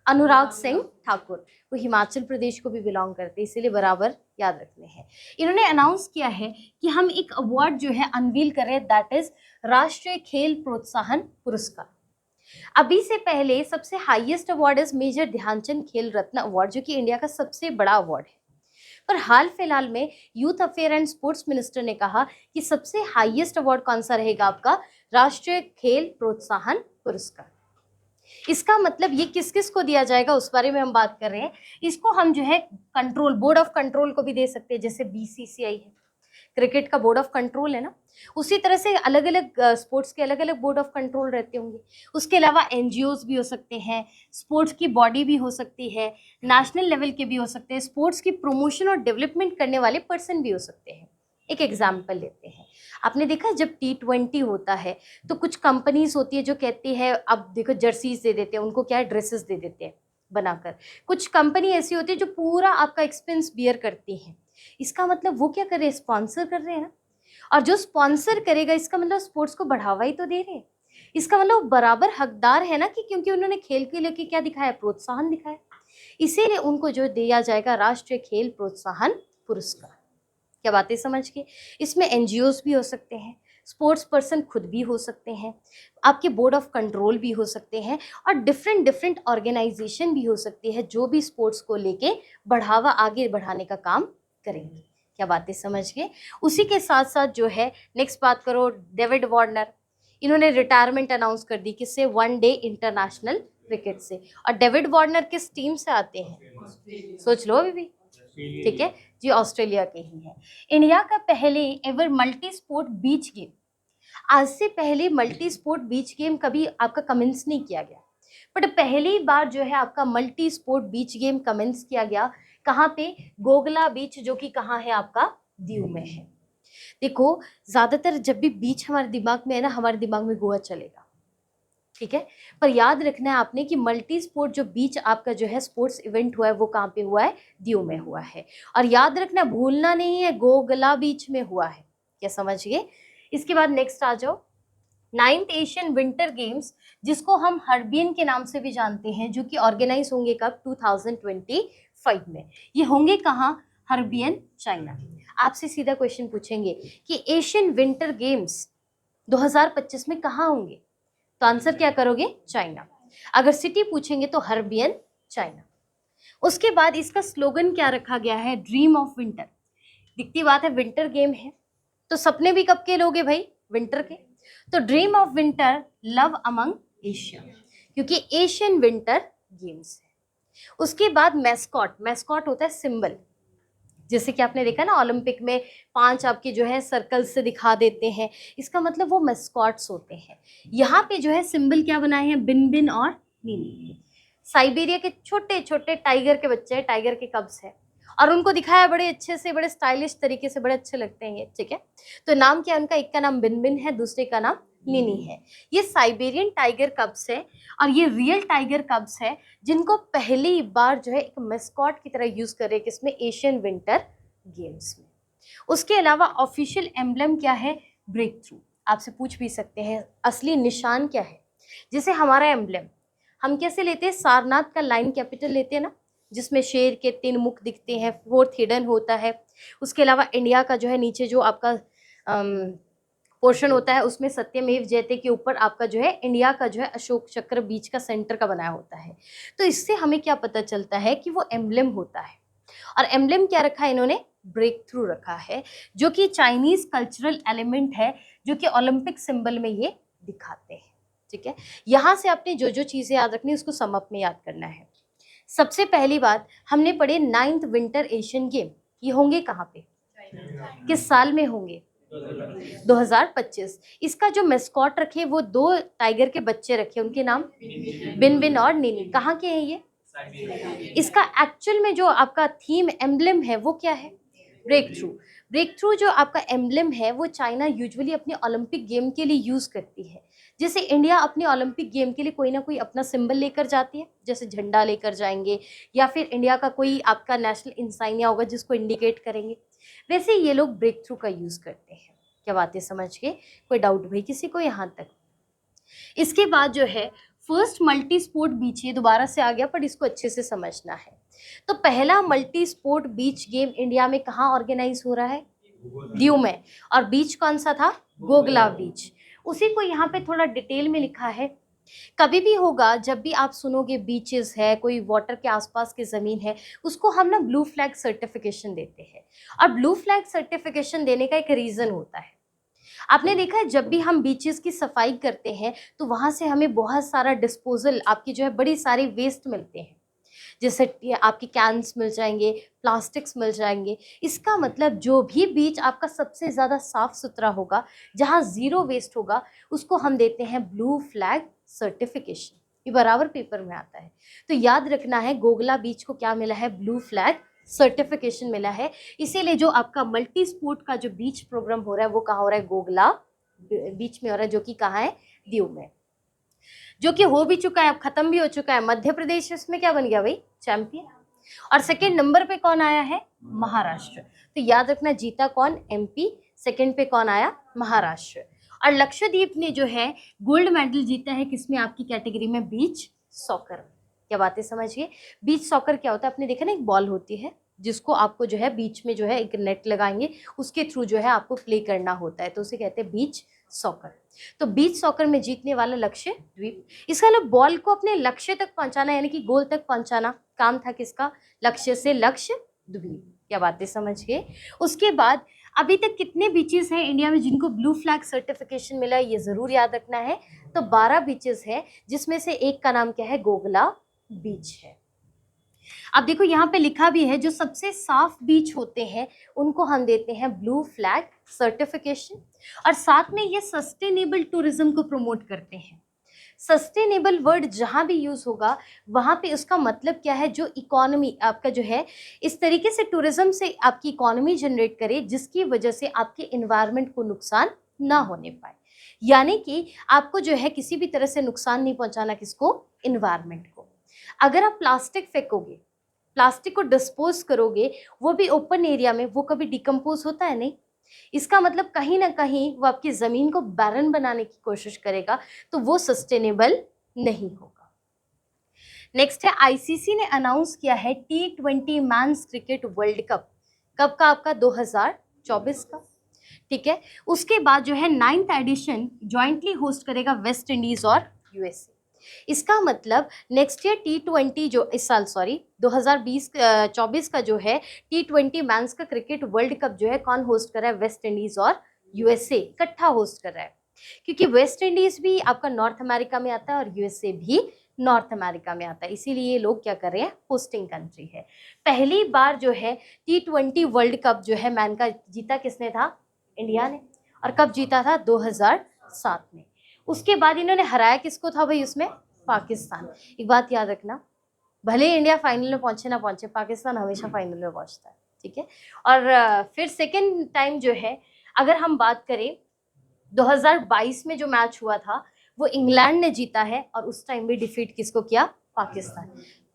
अनुराग सिंह ठाकुर, वो हिमाचल प्रदेश को भी बिलोंग करते हैं, इसीलिए बराबर याद रखने हैं। इन्होंने अनाउंस किया है कि हम एक अवार्ड जो है अनवील कर रहे हैं, दैट इज राष्ट्रीय खेल प्रोत्साहन पुरस्कार। अभी से पहले सबसे highest award is Major Dhyanchand Khel Ratna award, जो कि इंडिया का सबसे बड़ा अवार्ड है। पर हाल फिलहाल में youth affair and sports minister ने कहा कि सबसे हाईएस्ट अवार्ड कौन सा रहेगा आपका, राष्ट्रीय खेल प्रोत्साहन पुरस्कार। इसका मतलब ये किस किस को दिया जाएगा उस बारे में हम बात कर रहे हैं। इसको हम जो है कंट्रोल, बोर्ड ऑफ कंट्रोल को भी दे सकते हैं, जैसे बीसीसीआई है, क्रिकेट का बोर्ड ऑफ कंट्रोल है ना, उसी तरह से अलग अलग स्पोर्ट्स के अलग अलग बोर्ड ऑफ कंट्रोल रहते होंगे। उसके अलावा एनजीओज भी हो सकते हैं, स्पोर्ट्स की बॉडी भी हो सकती है, नेशनल लेवल के भी हो सकते हैं, स्पोर्ट्स की प्रमोशन और डेवलपमेंट करने वाले पर्सन भी हो सकते हैं। एक एग्जाम्पल लेते हैं, आपने देखा जब T20 होता है तो कुछ कंपनीज होती है जो कहती है अब देखो जर्सीज दे देते हैं उनको, क्या है ड्रेसेस दे देते हैं बनाकर। कुछ कंपनी ऐसी होती है जो पूरा आपका एक्सपेंस बियर करती है, इसका मतलब वो क्या कर रहे हैं, स्पॉन्सर कर रहे हैं ना। और जो स्पॉन्सर करेगा इसका मतलब स्पोर्ट्स को बढ़ावा ही तो दे रहे हैं, इसका मतलब बराबर हकदार है ना, कि क्योंकि उन्होंने खेल के लिए क्या दिखाया, प्रोत्साहन दिखाया, इसीलिए उनको जो दिया जाएगा राष्ट्रीय खेल प्रोत्साहन पुरस्कार। क्या बातें समझ के, इसमें एनजीओज भी हो सकते हैं, स्पोर्ट्स पर्सन खुद भी हो सकते हैं, आपके बोर्ड ऑफ कंट्रोल भी हो सकते हैं, और डिफरेंट डिफरेंट ऑर्गेनाइजेशन भी हो सकती है जो भी स्पोर्ट्स को लेके बढ़ावा आगे बढ़ाने का काम करेंगे। क्या बातें समझ गए। उसी के साथ साथ जो है नेक्स्ट बात करो, डेविड वार्नर, इन्होंने रिटायरमेंट अनाउंस कर दी, किससे, वन डे इंटरनेशनल क्रिकेट से। और डेविड वार्नर किस टीम से आते हैं, सोच लो अभी भी, ठीक है जी, ऑस्ट्रेलिया के ही है। इंडिया का पहले एवर मल्टी स्पोर्ट बीच गेम, आज से पहले मल्टी स्पोर्ट बीच गेम कभी आपका कमेंस नहीं किया गया, बट पहली बार जो है आपका मल्टी स्पोर्ट बीच गेम कमेंस किया गया, कहाँ पे, गोगला बीच, जो कि कहाँ है आपका, दीव में है। देखो ज्यादातर जब भी बीच हमारे दिमाग में है ना, हमारे दिमाग में गोवा चलेगा, ठीक है, पर याद रखना है आपने कि मल्टी स्पोर्ट जो बीच आपका जो है स्पोर्ट्स इवेंट हुआ है वो कहाँ पे हुआ है, दीव में हुआ है। और याद रखना, भूलना नहीं है, गोगला बीच में हुआ है। क्या समझ गए। इसके बाद नेक्स्ट आ जाओ, 9th एशियन विंटर गेम्स, जिसको हम हर्बियन के नाम से भी जानते हैं, जो कि ऑर्गेनाइज होंगे कब, 2025 में। ये होंगे कहाँ, हर्बियन, चाइना। आपसे सीधा क्वेश्चन पूछेंगे कि एशियन विंटर गेम्स 2025 में कहाँ होंगे, तो आंसर क्या करोगे, चाइना। अगर सिटी पूछेंगे तो हर्बियन, चाइना। उसके बाद इसका स्लोगन क्या रखा गया है, ड्रीम ऑफ विंटर। दिखती बात है, विंटर गेम है तो सपने भी कब के लोगे भाई, विंटर के। तो dream of winter, love among Asia, क्योंकि एशियन विंटर गेम्स है। उसके बाद मैस्कॉट, मैस्कॉट होता है सिंबल, जैसे कि आपने देखा ना ओलंपिक में 5 आपके जो है सर्कल से दिखा देते हैं, इसका मतलब वो मैस्कॉट्स होते हैं। यहाँ पे जो है सिंबल क्या बनाए हैं, बिन बिन और नीनी। साइबेरिया के छोटे छोटे टाइगर के बच्चे हैं, टाइगर के कब्स है, और उनको दिखाया बड़े अच्छे से, बड़े स्टाइलिश तरीके से, बड़े अच्छे लगते हैं ये, ठीक है। तो नाम क्या है उनका, एक का नाम बिन बिन है, दूसरे का नाम नीनी है। ये साइबेरियन टाइगर कब्स है, और ये रियल टाइगर कब्स है जिनको पहली बार जो है एक मैस्कॉट की तरह यूज कर रहे हैं, किसमें, एशियन विंटर गेम्स में। उसके अलावा ऑफिशियल एम्बलम क्या है, ब्रेक थ्रू। आपसे पूछ भी सकते हैं असली निशान क्या है, जैसे हमारा एम्बलम हम कैसे लेते हैं, सारनाथ का लाइन कैपिटल लेते हैं ना, जिसमें शेर के 3 मुख दिखते हैं, 4th हिडन होता है। उसके अलावा इंडिया का जो है नीचे जो आपका पोर्शन होता है उसमें सत्यमेव जयते के ऊपर आपका जो है इंडिया का जो है अशोक चक्र बीच का सेंटर का बनाया होता है। तो इससे हमें क्या पता चलता है कि वो एम्बलम होता है। और एम्बलम क्या रखा है इन्होंने, ब्रेक थ्रू रखा है, जो कि चाइनीज कल्चरल एलिमेंट है, जो कि ओलंपिक सिंबल में ये दिखाते हैं, ठीक है। यहाँ से आपने जो जो चीजें याद रखनी उसको सम अप में याद करना है। सबसे पहली बात हमने पढ़े 9th विंटर एशियन गेम, ये होंगे कहाँ पे, किस साल में होंगे, 2025। इसका जो मैस्कॉट रखे वो 2 टाइगर के बच्चे रखे, उनके नाम बिन बिन और नीनी। कहाँ के हैं ये, इसका एक्चुअल में जो आपका थीम एम्बलम है वो क्या है, ब्रेक थ्रू। ब्रेक थ्रू जो आपका एम्बलम है वो चाइना यूजुअली अपने ओलंपिक गेम के लिए यूज करती है। जैसे इंडिया अपने ओलंपिक गेम के लिए कोई ना कोई अपना सिंबल लेकर जाती है, जैसे झंडा लेकर जाएंगे, या फिर इंडिया का कोई आपका नेशनल इंसाइनिया होगा जिसको इंडिकेट करेंगे, वैसे ये लोग ब्रेक थ्रू का यूज करते हैं। क्या बातें समझ के, कोई डाउट भाई किसी को यहाँ तक। इसके बाद जो है फर्स्ट मल्टी स्पोर्ट बीच, ये दोबारा से आ गया पर इसको अच्छे से समझना है। तो पहला मल्टी स्पोर्ट बीच गेम इंडिया में कहाँ ऑर्गेनाइज हो रहा है, दीव में, और बीच कौन सा था, गोगला बीच। उसी को यहाँ पे थोड़ा डिटेल में लिखा है। कभी भी होगा जब भी आप सुनोगे बीचेस है, कोई वाटर के आसपास की ज़मीन है, उसको हम ना ब्लू फ्लैग सर्टिफिकेशन देते हैं। और ब्लू फ्लैग सर्टिफिकेशन देने का एक रीज़न होता है। आपने देखा है जब भी हम बीचेस की सफाई करते हैं तो वहाँ से हमें बहुत सारा डिस्पोजल आपकी जो है बड़ी सारी वेस्ट मिलते हैं। जैसे आपके कैंस मिल जाएंगे, प्लास्टिक्स मिल जाएंगे। इसका मतलब जो भी बीच आपका सबसे ज़्यादा साफ सुथरा होगा, जहाँ ज़ीरो वेस्ट होगा, उसको हम देते हैं ब्लू फ्लैग सर्टिफिकेशन। ये बराबर पेपर में आता है। तो याद रखना है, गोगला बीच को क्या मिला है? ब्लू फ्लैग सर्टिफिकेशन मिला है। इसीलिए जो आपका मल्टी स्पोर्ट का जो बीच प्रोग्राम हो रहा है वो कहाँ हो रहा है? गोगला बीच में हो रहा है, जो कि कहाँ है? दीव में, जो कि हो भी चुका है, अब खत्म भी हो चुका है। मध्य प्रदेश इसमें क्या बन गया भाई? चैंपियन। और सेकेंड नंबर पे कौन आया है? महाराष्ट्र। तो याद रखना, जीता कौन? एमपी। सेकेंड पे कौन आया? महाराष्ट्र। और लक्षद्वीप ने जो है गोल्ड मेडल जीता है किसमें? आपकी कैटेगरी में बीच सॉकर। क्या बातें समझिए। बीच सॉकर क्या होता है? आपने देखा ना, एक बॉल होती है जिसको आपको जो है बीच में जो है एक नेट लगाएंगे, उसके थ्रू जो है आपको प्ले करना होता है, तो उसे कहते हैं बीच सॉकर। तो बीच सॉकर में जीतने वाला लक्षद्वीप। इसका मतलब बॉल को अपने लक्ष्य तक पहुंचाना, यानी कि गोल तक पहुंचाना काम था किसका? लक्ष्य से लक्षद्वीप। क्या बातें समझ गए। उसके बाद अभी तक कितने बीचेस हैं इंडिया में जिनको ब्लू फ्लैग सर्टिफिकेशन मिला है? ये जरूर याद रखना है। तो 12 बीचेस है, जिसमें से एक का नाम क्या है? गोगला बीच है। अब देखो यहाँ पे लिखा भी है, जो सबसे साफ बीच होते हैं उनको हम देते हैं ब्लू फ्लैग सर्टिफिकेशन। और साथ में ये सस्टेनेबल टूरिज्म को प्रमोट करते हैं। सस्टेनेबल वर्ड जहाँ भी यूज होगा वहाँ पे उसका मतलब क्या है? जो इकोनॉमी आपका जो है, इस तरीके से टूरिज्म से आपकी इकोनॉमी जनरेट करे जिसकी वजह से आपके इन्वायरमेंट को नुकसान ना होने पाए। यानी कि आपको जो है किसी भी तरह से नुकसान नहीं पहुंचाना, किसको? इन्वायरमेंट को। अगर आप प्लास्टिक फेंकोगे, प्लास्टिक को डिस्पोज करोगे, वो भी ओपन एरिया में, वो कभी डिकम्पोज होता है? नहीं। इसका मतलब कहीं ना कहीं वो आपकी ज़मीन को बैरन बनाने की कोशिश करेगा, तो वो सस्टेनेबल नहीं होगा। नेक्स्ट है, आईसीसी ने अनाउंस किया है T20 men's cricket world cup. कब का? आपका 2024 का। ठीक है। उसके बाद जो है 9th एडिशन ज्वाइंटली होस्ट करेगा वेस्ट इंडीज और यूएसए। इसका मतलब नेक्स्ट ईयर T20 जो इस साल 2024 का जो है T20 मैंस का क्रिकेट वर्ल्ड कप जो है कौन होस्ट कर रहा है? वेस्ट इंडीज और यूएसए इकट्ठा होस्ट कर रहा है। क्योंकि वेस्ट इंडीज भी आपका नॉर्थ अमेरिका में आता है और यूएसए भी नॉर्थ अमेरिका में आता है, इसीलिए ये लोग क्या कर रहे हैं? होस्टिंग कंट्री है। पहली बार जो है T20 वर्ल्ड कप जो है मैन का जीता किसने था? इंडिया ने। और कब जीता था? 2007 में। उसके बाद इन्होंने हराया किसको था भाई उसमें? पाकिस्तान। एक बात याद रखना, भले इंडिया फाइनल में पहुंचे ना पहुंचे, पाकिस्तान हमेशा फाइनल में पहुंचता है। ठीक है। और फिर सेकेंड टाइम जो है, अगर हम बात करें 2022 में जो मैच हुआ था वो इंग्लैंड ने जीता है, और उस टाइम भी डिफीट किसको किया? पाकिस्तान।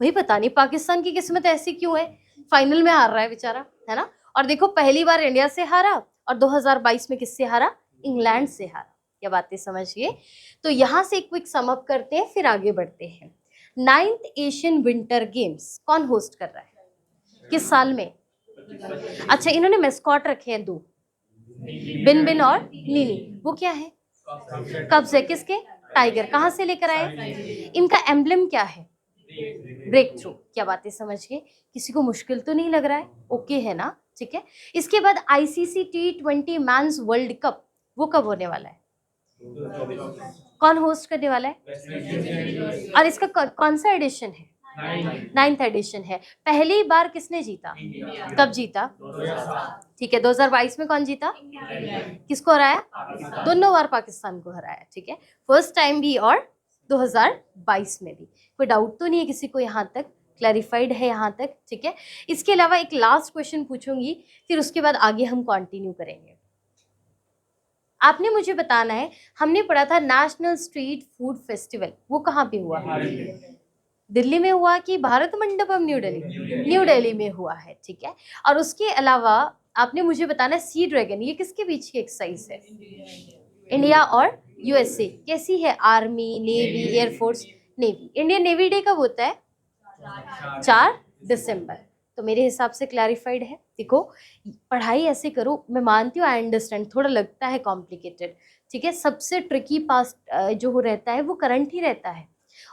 भाई पता नहीं पाकिस्तान की किस्मत ऐसी क्यों है, फाइनल में हार रहा है बेचारा, है ना। और देखो पहली बार इंडिया से हारा, और 2022 में किससे हारा? इंग्लैंड से हारा। क्या बातें समझिए। तो यहाँ से क्विक सम अप करते हैं, फिर आगे बढ़ते हैं। 9th एशियन विंटर गेम्स कौन होस्ट कर रहा है? किस साल में? अच्छा, इन्होंने मेस्कॉट रखे हैं 2, बिन बिन और नीनी। वो क्या है? कब से? किसके? टाइगर। कहाँ से लेकर आए? इनका एम्ब्लेम क्या है? Breakthrough. क्या बातें समझिए। किसी को मुश्किल तो नहीं लग रहा है? ओके है ना। ठीक है। इसके बाद ICC T20 man's world cup, वो कब होने वाला है? कौन होस्ट करने वाला है? और इसका कौन सा एडिशन है? 9th एडिशन है। पहली बार किसने जीता? कब जीता? ठीक है, 2022 में कौन जीता? किसको हराया? दोनों बार पाकिस्तान को हराया। ठीक है, फर्स्ट टाइम भी और 2022 में भी। कोई डाउट तो नहीं है किसी को? यहाँ तक क्लैरिफाइड है यहाँ तक? ठीक है। इसके अलावा एक लास्ट क्वेश्चन पूछूंगी, फिर उसके बाद आगे हम कंटिन्यू करेंगे। आपने मुझे बताना है, हमने पढ़ा था नेशनल स्ट्रीट फूड फेस्टिवल, वो कहाँ पे हुआ? दिल्ली में हुआ कि भारत मंडपम न्यू दिल्ली? न्यू दिल्ली में हुआ है। ठीक है। और उसके अलावा आपने मुझे बताना है सी ड्रैगन, ये किसके बीच की एक्सरसाइज है? इंडिया और यूएसए। कैसी है? Army, navy, air force, navy. Indian navy day कब होता है? 4 दिसंबर। तो मेरे हिसाब से क्लैरिफाइड है। देखो पढ़ाई ऐसे करो, मैं मानती हूँ, आई अंडरस्टैंड थोड़ा लगता है कॉम्प्लिकेटेड। ठीक है। सबसे ट्रिकी पास्ट जो हो रहता है वो करंट ही रहता है।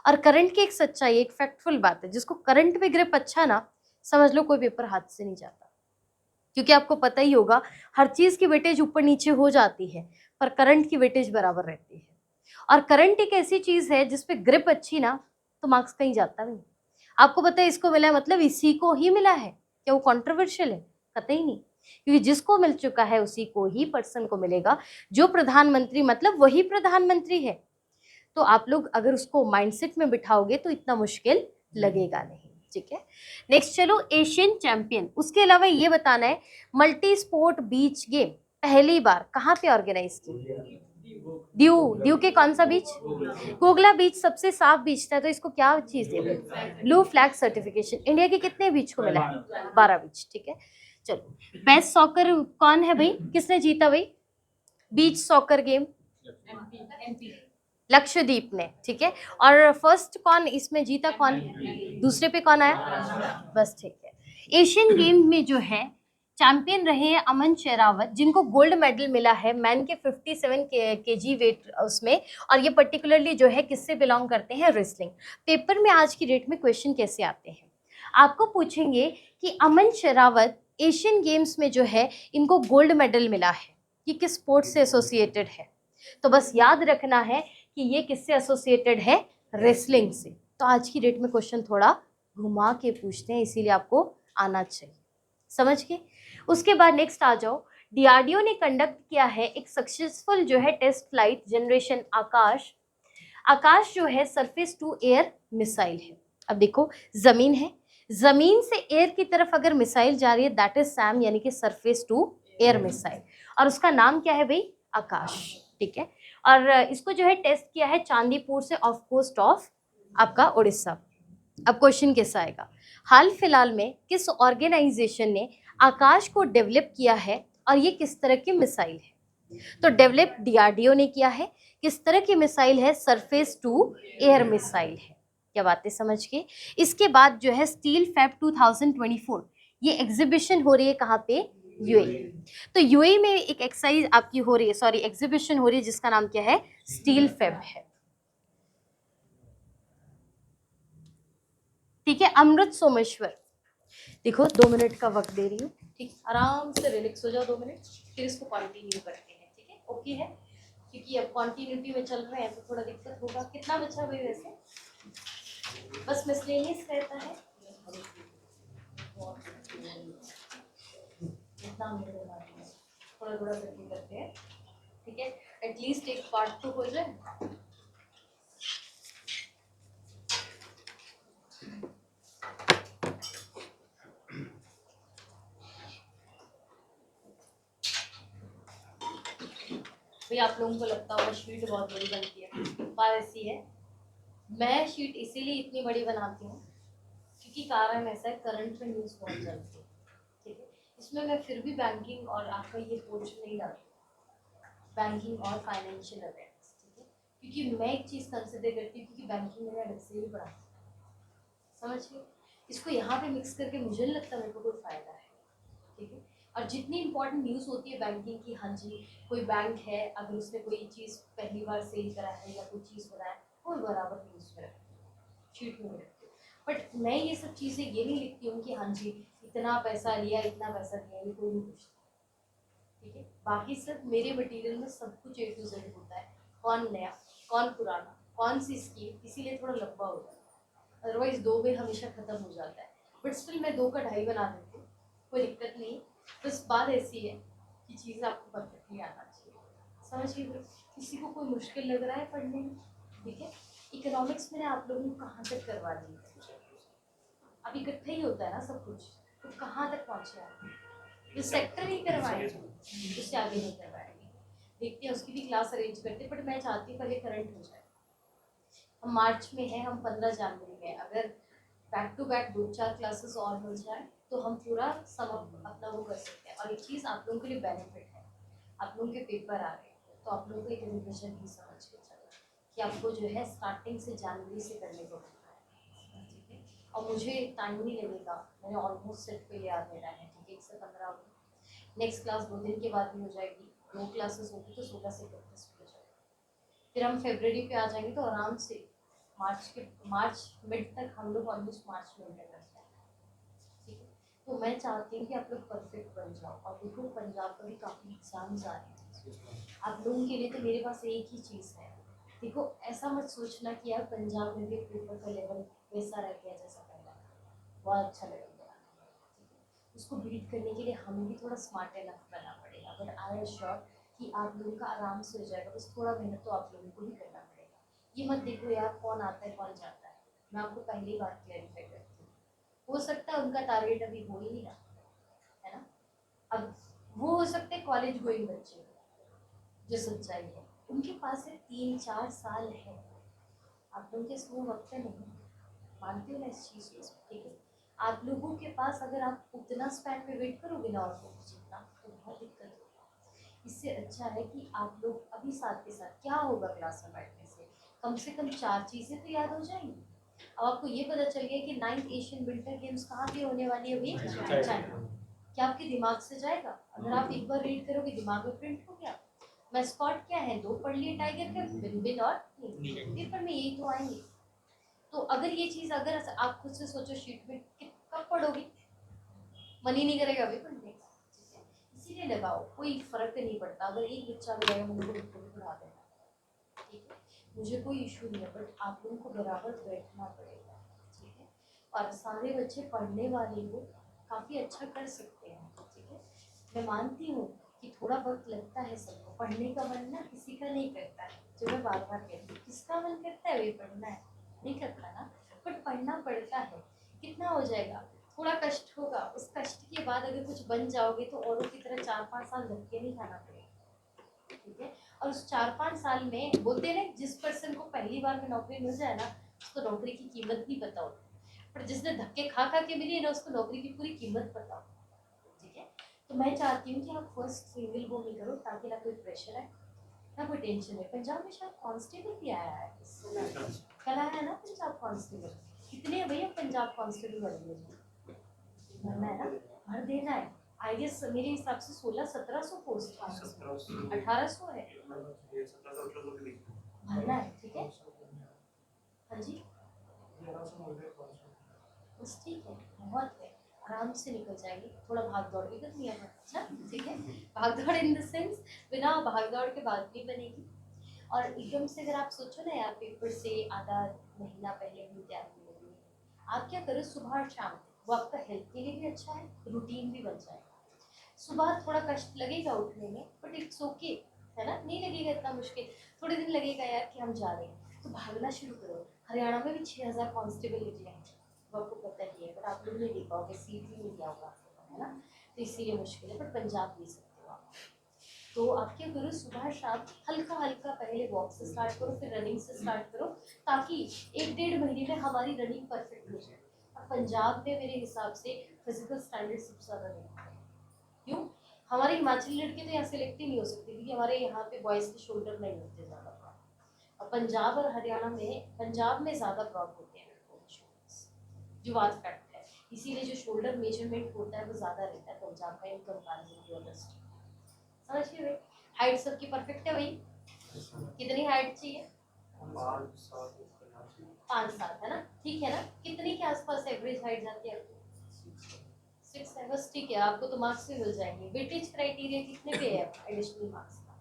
और करंट की एक सच्चाई, एक फैक्टफुल बात है, जिसको करंट पे ग्रिप अच्छा ना, समझ लो कोई पेपर हाथ से नहीं जाता। क्योंकि आपको पता ही होगा हर चीज की वेटेज ऊपर नीचे हो जाती है, पर करंट की वेटेज बराबर रहती है। और करंट एक ऐसी चीज है जिसपे ग्रिप अच्छी ना, तो मार्क्स कहीं जाता नहीं। आपको पता है इसको मिला है मतलब इसी को ही मिला है, क्या वो कंट्रोवर्शियल है? कतई नहीं, क्योंकि जिसको मिल चुका है उसी को ही पर्सन को मिलेगा, जो प्रधानमंत्री मतलब वही प्रधानमंत्री है। तो आप लोग अगर उसको माइंडसेट में बिठाओगे तो इतना मुश्किल लगेगा नहीं, ठीक है। नेक्स्ट चलो, एशियन चैंपियन, उसके अलावा ये बताना है मल्टी स्पोर्ट बीच गेम पहली बार कहाँ पे ऑर्गेनाइज की? दीव, दीव के कौन सा बीच? कोगला बीच सबसे साफ बीच था, तो इसको क्या चीज दे? Blue flag certification. इंडिया के कितने बीच को मिला है? 12 बीच, ठीक है। चलो, बेस्ट सॉकर कौन है भाई, किसने जीता भाई बीच सॉकर गेम? लक्षद्वीप ने, ठीक है। और फर्स्ट कौन इसमें जीता, कौन दूसरे पे कौन आया? बस, ठीक है। एशियन गेम में जो है चैंपियन रहे हैं अमन शेरावत, जिनको गोल्ड मेडल मिला है मैन के 57 केजी वेट उसमें, और ये पर्टिकुलरली जो है किससे बिलोंग करते हैं? रेसलिंग। पेपर में आज की डेट में क्वेश्चन कैसे आते हैं, आपको पूछेंगे कि अमन शेरावत एशियन गेम्स में जो है इनको गोल्ड मेडल मिला है, ये किस स्पोर्ट से एसोसिएटेड है? तो बस याद रखना है कि ये किससे एसोसिएटेड है? रेसलिंग से। तो आज की डेट में क्वेश्चन थोड़ा घुमा के पूछते हैं, इसीलिए आपको आना चाहिए, समझ के। उसके बाद नेक्स्ट आ जाओ, डीआरडीओ ने कंडक्ट किया है एक सक्सेसफुल जो है टेस्ट फ्लाइट जनरेशन आकाश। आकाश जो है सरफेस टू एयर मिसाइल है। अब देखो, जमीन है, जमीन से एयर की तरफ अगर मिसाइल जा रही है दैट इज सैम, यानी कि सरफेस टू एयर मिसाइल, और उसका नाम क्या है भाई? आकाश, ठीक है। और इसको जो है टेस्ट किया है चांदीपुर से ऑफ कोस्ट ऑफ आपका उड़ीसा। अब क्वेश्चन कैसा आएगा, हाल फिलहाल में किस ऑर्गेनाइजेशन ने आकाश को डेवलप किया है और ये किस तरह की मिसाइल है? तो डेवलप डीआरडीओ ने किया है, किस तरह की मिसाइल है? सरफेस टू एयर मिसाइल है। क्या बातें समझ के। इसके बाद जो है स्टील फैब 2024, ये एग्जीबिशन हो रही है कहाँ पे? यूएई। तो यूएई में एक एक्सरसाइज आपकी हो रही है, सॉरी एग्जीबिशन हो रही है, जिसका नाम क्या है? स्टील फैब है, ठीक है। अमृत सोमेश्वर, देखो 2 मिनट का वक्त दे रही हूँ, ठीक, आराम से रिलैक्स हो जाओ 2 मिनट, फिर इसको कंटिन्यू करते हैं, ठीक है, ओके है। क्योंकि अब कंटिन्यूटी में चल रहे हैं तो थोड़ा दिक्कत होगा। कितना बचा भाई वैसे? बस मिसलेनियस रहता है, इतना थोड़ा थोड़ा करके करते हैं, ठीक है। एटलीस्ट एक पार्ट तो हो जाए। भाई आप लोगों को लगता होगा शीट बहुत बड़ी बनती है, बात ऐसी है, मैं शीट इसीलिए इतनी बड़ी बनाती हूँ क्योंकि कारण ऐसा है, करंट में न्यूज़ बहुत चलती है, ठीक है। इसमें मैं फिर भी बैंकिंग और आपका ये पोर्शन नहीं डालती, बैंकिंग और फाइनेंशियल अवेयरनेस, ठीक है। क्योंकि मैं एक चीज़ कंसिडर करती हूँ, क्योंकि बैंकिंग मैंने अलग से भी पढ़ा, समझ गए। इसको यहाँ पे मिक्स करके मुझे नहीं लगता मेरे को कोई फ़ायदा है, ठीक है। और जितनी इंपॉर्टेंट न्यूज़ होती है बैंकिंग की, हाँ जी कोई बैंक है अगर उसने कोई चीज़ पहली बार सेल करा है या कोई चीज़ बनाया है, वो बराबर न्यूज़ में रखती हूँ, शीट में रखती हूँ। बट मैं ये सब चीज़ें ये नहीं लिखती हूँ कि हाँ जी इतना पैसा लिया इतना पैसा दिया, ये कोई नहीं पूछता, ठीक है। बाकी सब मेरे मटेरियल में सब कुछ A to Z होता है, कौन नया कौन पुराना कौन सी स्कीम, इसीलिए थोड़ा लंबा हो जाता है, अदरवाइज 2 में हमेशा ख़त्म हो जाता है। बट स्टिल मैं 2 का 2.5 बना देती हूँ, कोई दिक्कत नहीं। बस बात ऐसी है कि चीज़ें आपको परफेक्टली आना चाहिए, समझिए। किसी को कोई मुश्किल लग रहा है पढ़ने में, ठीक है। इकोनॉमिक्स मैंने आप लोगों को कहाँ तक करवा दी है, अब इकट्ठा ही होता है ना सब कुछ, तो कहाँ तक पहुँचे आप? जो सेक्टर ही करवाए उससे आगे नहीं करवाएंगे, देखते हैं उसकी भी क्लास अरेंज करते हैं, बट मैं चाहती हूँ पहले करंट हो जाए। हम मार्च में हैं, हम 15 जनवरी में, अगर बैक टू बैक 2-4 क्लासेस और मिल जाए तो हम पूरा सम अपना वो कर सकते हैं। और एक चीज़ आप लोगों के लिए बेनिफिट है, आप लोगों के पेपर आ रहे हैं तो आप लोगों को एक रिविजन भी समझ के चलना कि आपको जो है स्टार्टिंग से जनवरी से करने को मिलता है, ठीक है। और मुझे टाइम नहीं लगेगा, मैंने ऑलमोस्ट सेट पे याद देना है, ठीक है। 1 से 15 होगी, नेक्स्ट क्लास 2 दिन के बाद भी हो जाएगी, 2 क्लासेस होगी तो 16 से 31 हो जाएगी। फिर हम फरवरी पे आ जाएंगे तो आराम से मार्च मिड तक हम लोग ऑलमोस्ट मार्च में इंटर कर जाएंगे, ठीक है। तो मैं चाहती हूँ कि आप लोग परफेक्ट बन जाओ। और देखो पंजाब का भी काफ़ी एग्जाम्स आ रहे हैं, आप लोगों के लिए तो मेरे पास एक ही चीज़ है, देखो ऐसा मत सोचना कि यार पंजाब में भी पेपर का लेवल वैसा रह गया जैसा पहला बहुत अच्छा लगेगा। उसको बीट करने के लिए हमें भी थोड़ा स्मार्ट इनफ करना पड़ेगा, बट आई एम श्योर कि आप लोगों का आराम से हो जाएगा। बस थोड़ा मेहनत तो आप लोगों को भी करना पड़ेगा। ये मत देखो यार कौन आता है कौन जाता है, मैं आपको पहली बार क्लैरिफाई करती हूँ। हो सकता है उनका टारगेट अभी हो ही नहीं रहा है ना। अब वो हो सकते हैं कॉलेज गोइंग बच्चे, जो सच्चाई है उनके पास है 3-4 साल है। आप लोगों के इसमें वक्त नहीं, मानती हूँ मैं इस चीज़ को, ठीक है। आप लोगों के पास अगर आप उतना स्पैन में वेट करोगे ना और को जितना, तो बहुत दिक्कत होगी। इससे अच्छा है कि आप लोग अभी साथ के साथ, क्या होगा क्लास में बैठने से कम 4 चीज़ें तो याद हो जाएंगी। अब आपको ये पता चल गया कि 9th एशियन विंटर गेम्स कहाँ पे होने वाली है अभी, चाइना। क्या आपके दिमाग से जाएगा? अगर आप एक बार रीड करोगे दिमाग में प्रिंट हो गया। मैस्कॉट क्या है? 2 पढ़ लिए टाइगर के, बिन बिन और पेपर में यही तो आएंगे। तो अगर ये चीज अगर आप खुद से सोचो शीट में कब पढ़ोगे, मन ही नहीं करेगा अभी पढ़ने का, ठीक है। इसीलिए लगाओ, कोई फर्क नहीं पड़ता। अगर एक बच्चा लगाएगा मुझे को बिल्कुल पढ़ा देना, ठीक है, मुझे कोई इशू नहीं है, बट आप लोगों को बराबर बैठना पड़ेगा, ठीक है। और सारे बच्चे पढ़ने वाले हो, काफ़ी अच्छा कर सकते हैं, ठीक है। मैं मानती हूँ कि थोड़ा वक्त लगता है सबको, पढ़ने का मन ना किसी का नहीं करता है, जो मैं बार बार कहती हूँ। किसका मन करता है वे पढ़ना है, नहीं करता ना, बट पढ़ना पड़ता है। कितना हो जाएगा, थोड़ा कष्ट होगा, उस कष्ट के बाद अगर कुछ बन जाओगे तो औरों की तरह 4-5 साल धक्के नहीं खाना पड़ेगा, ठीक है। और उस 4-5 साल में बोलते हैं ना, जिस पर्सन को पहली बार में नौकरी मिल जाए ना, उसको नौकरी की कीमत नहीं पता होती, पर जिसने धक्के खा खा के मिली है ना, उसको नौकरी की पूरी कीमत पता हो, ठीक है। तो मैं चाहती हूँ कि आप फर्स्ट सिंगल वो नहीं करो, ताकि ना कोई प्रेशर है ना कोई टेंशन है। पंजाब में शायद कांस्टेबल भी आया है कल आया है ना पंजाब कांस्टेबल। कितने है भैया पंजाब कांस्टेबल वाले में? भरना है ना, भर देना है। आई गेस मेरे हिसाब से 1600-1700 पोस्ट है, 1800 है, भरना है, ठीक है। हाँ जी, बस ठीक है, बहुत है, आराम से निकल जाएगी। थोड़ा भाग दौड़ भी करनी है, अच्छा ठीक है। भाग दौड़ इन द सेंस, बिना भाग दौड़ के बात नहीं बनेगी। और एकदम से अगर आप सोचो ना यार, पेपर से आधा महीना पहले भी तैयारी होगी, आप क्या करो सुबह और शाम, वो आपका हेल्थ के लिए भी अच्छा है, रूटीन भी बन जाएगा। सुबह थोड़ा कष्ट लगेगा उठने में, बट इट्स ओके, है ना, नहीं लगेगा इतना मुश्किल। थोड़े दिन लगेगा यार कि हम जा रहे हैं, तो भागना शुरू करो। हरियाणा में भी 6000 कांस्टेबल निकले हैं, वो आपको पता ही है, बट आप लोग नहीं दे पाओगे, सीट ही नहीं दिया होगा आपको, है ना, तो इसीलिए मुश्किल है, बट पंजाब दे सकते हो आप। तो आप क्या करो, सुबह शाम हल्का हल्का पहले वॉक से स्टार्ट करो, फिर रनिंग से स्टार्ट करो, ताकि 1-1.5 महीने में हमारी रनिंग परफेक्ट हो जाए। और पंजाब में मेरे हिसाब से फिजिकल स्टैंडर्ड सबसे ज़्यादा नहीं है। क्यों? हमारे हिमाचली लड़के तो यहाँ सेलेक्ट ही नहीं हो सकते, क्योंकि हमारे यहाँ पे बॉयज़ के शोल्डर नहीं होते ज़्यादा प्रॉब्लम। और पंजाब और हरियाणा में, पंजाब में ज़्यादा प्रॉब्लम होते हैं लड़कों के शोल्डर्स, जो बात फैक्ट है। इसीलिए जो शोल्डर मेजरमेंट होता है वो ज़्यादा रहता है पंजाब का in comparison to other state. समझ गए भाई? हाइट सबकी परफेक्ट है भाई? कितनी हाइट चाहिए? 5-7 है ना, ठीक है ना। कितनी के आसपास एवरेज हाइट जाती है आपकी? 6 है, बस ठीक है, आपको तो मार्क्स भी मिल जाएंगे। वेटेज क्राइटेरिया कितने पे है एडिशनल मार्क्स का?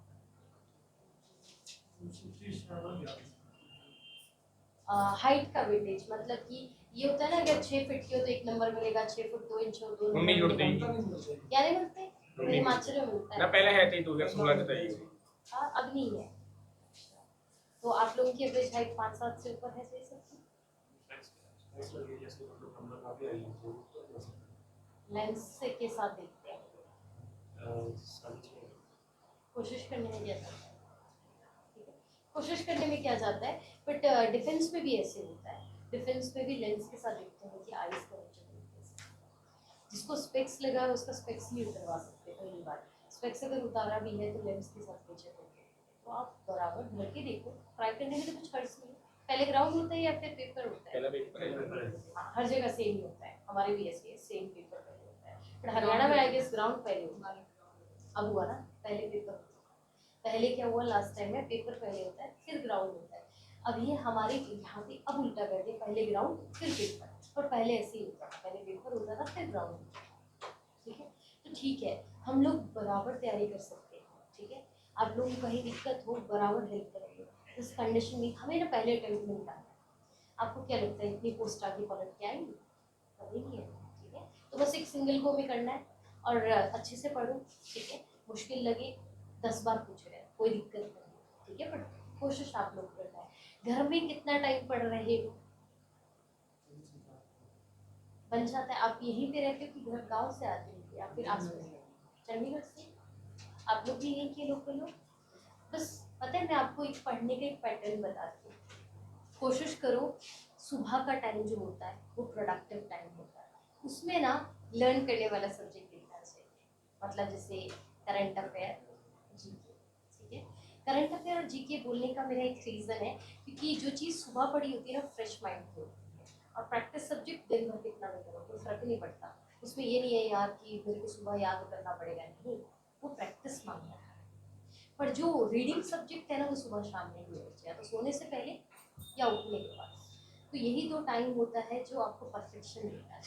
हाइट का वेटेज मतलब कि ये होता है ना, अगर 6 फीट की हो तो 1 नंबर मिलेगा, 6 फुट 2 इंच हो 2 नंबर मिलेगा। क्या नहीं मिलते? हिमाचल में मिलता है ना, पहले है थी 2016 से चाहिए। हाँ, अब नहीं है। तो आप लोगों की एवरेज हाइट 5-7 से ऊपर है सही सबकी? लेंस से के साथ देखते हैं, कोशिश करने में क्या जाता है, ठीक है, कोशिश करने में क्या जाता है। बट डिफेंस में भी ऐसे होता है, डिफेंस में भी लेंस के साथ देखते हैं कि आईज का नीचे जिसको स्पेक्स लगा है उसका स्पेक्स नहीं उतरवा सकते पहली बार। स्पेक्स अगर उतारा भी है तो लेंस के साथ नीचे करके, तो आप बराबर भर के देखो, ट्राई करने में तो कुछ खर्च नहीं है। पहले ग्राउंड होता है या फिर पेपर होता है? पहला पेपर है। हाँ, हर जगह सेम ही होता है, हमारे भी ऐसे सेम पेपर पहले होता है, बट हरियाणा में आई गेस ग्राउंड पहले होता है। अब हुआ ना, पहले पेपर होता है। पहले क्या हुआ लास्ट टाइम में, पेपर पहले होता है फिर ग्राउंड होता है। अब ये हमारे यहाँ पे अब उल्टा कर दिया, पहले ग्राउंड फिर पेपर, और पहले ऐसे ही होता था, पहले पेपर होता था फिर ग्राउंड होता था, ठीक है। तो ठीक है, हम लोग बराबर तैयारी कर सकते हैं, ठीक है। आप लोगों को कहीं दिक्कत हो बराबर हेल्प करेंगे। इस कंडीशन में हमें ना पहले अटेम्प्ट में निकालना है। आपको क्या लगता है इतनी पोस्ट आगे पलट के आएंगी? कभी नहीं है, ठीक है। तो बस एक सिंगल गो में करना है और अच्छे से पढ़ो, ठीक है। मुश्किल लगे 10 बार पूछ रहे हैं, कोई दिक्कत नहीं, ठीक है। बट कोशिश आप लोग करना है। घर में कितना टाइम पढ़ रहे हो? बन जाता है। आप यहीं पे रहते हो कि घर गांव से आते हो या फिर आसपास? चंडीगढ़ से? आप लोग भी यहीं के लोकल हो? बस पता है, मैं आपको एक पढ़ने का एक पैटर्न बताती हूँ। कोशिश करो सुबह का टाइम जो होता है वो प्रोडक्टिव टाइम होता है, उसमें ना लर्न करने वाला सब्जेक्ट लिखना चाहिए। मतलब जैसे करंट अफेयर, जीके, ठीक है। करंट अफेयर और जीके बोलने का मेरा एक रीज़न है क्योंकि जो चीज़ सुबह पढ़ी होती है ना, फ्रेश माइंड की होती है। और प्रैक्टिस सब्जेक्ट दिन भर कितना भी करो कोई फर्क नहीं पड़ता। उसमें ये नहीं है यार कि मेरे को सुबह याद करना पड़ेगा, नहीं, वो प्रैक्टिस मांगता है। पर जो रीडिंग सब्जेक्ट है ना, वो सुबह शाम में ही होना चाहिए, तो सोने से पहले या उठने के बाद। तो यही 2 टाइम होता है जो आपको परफेक्शन देता है।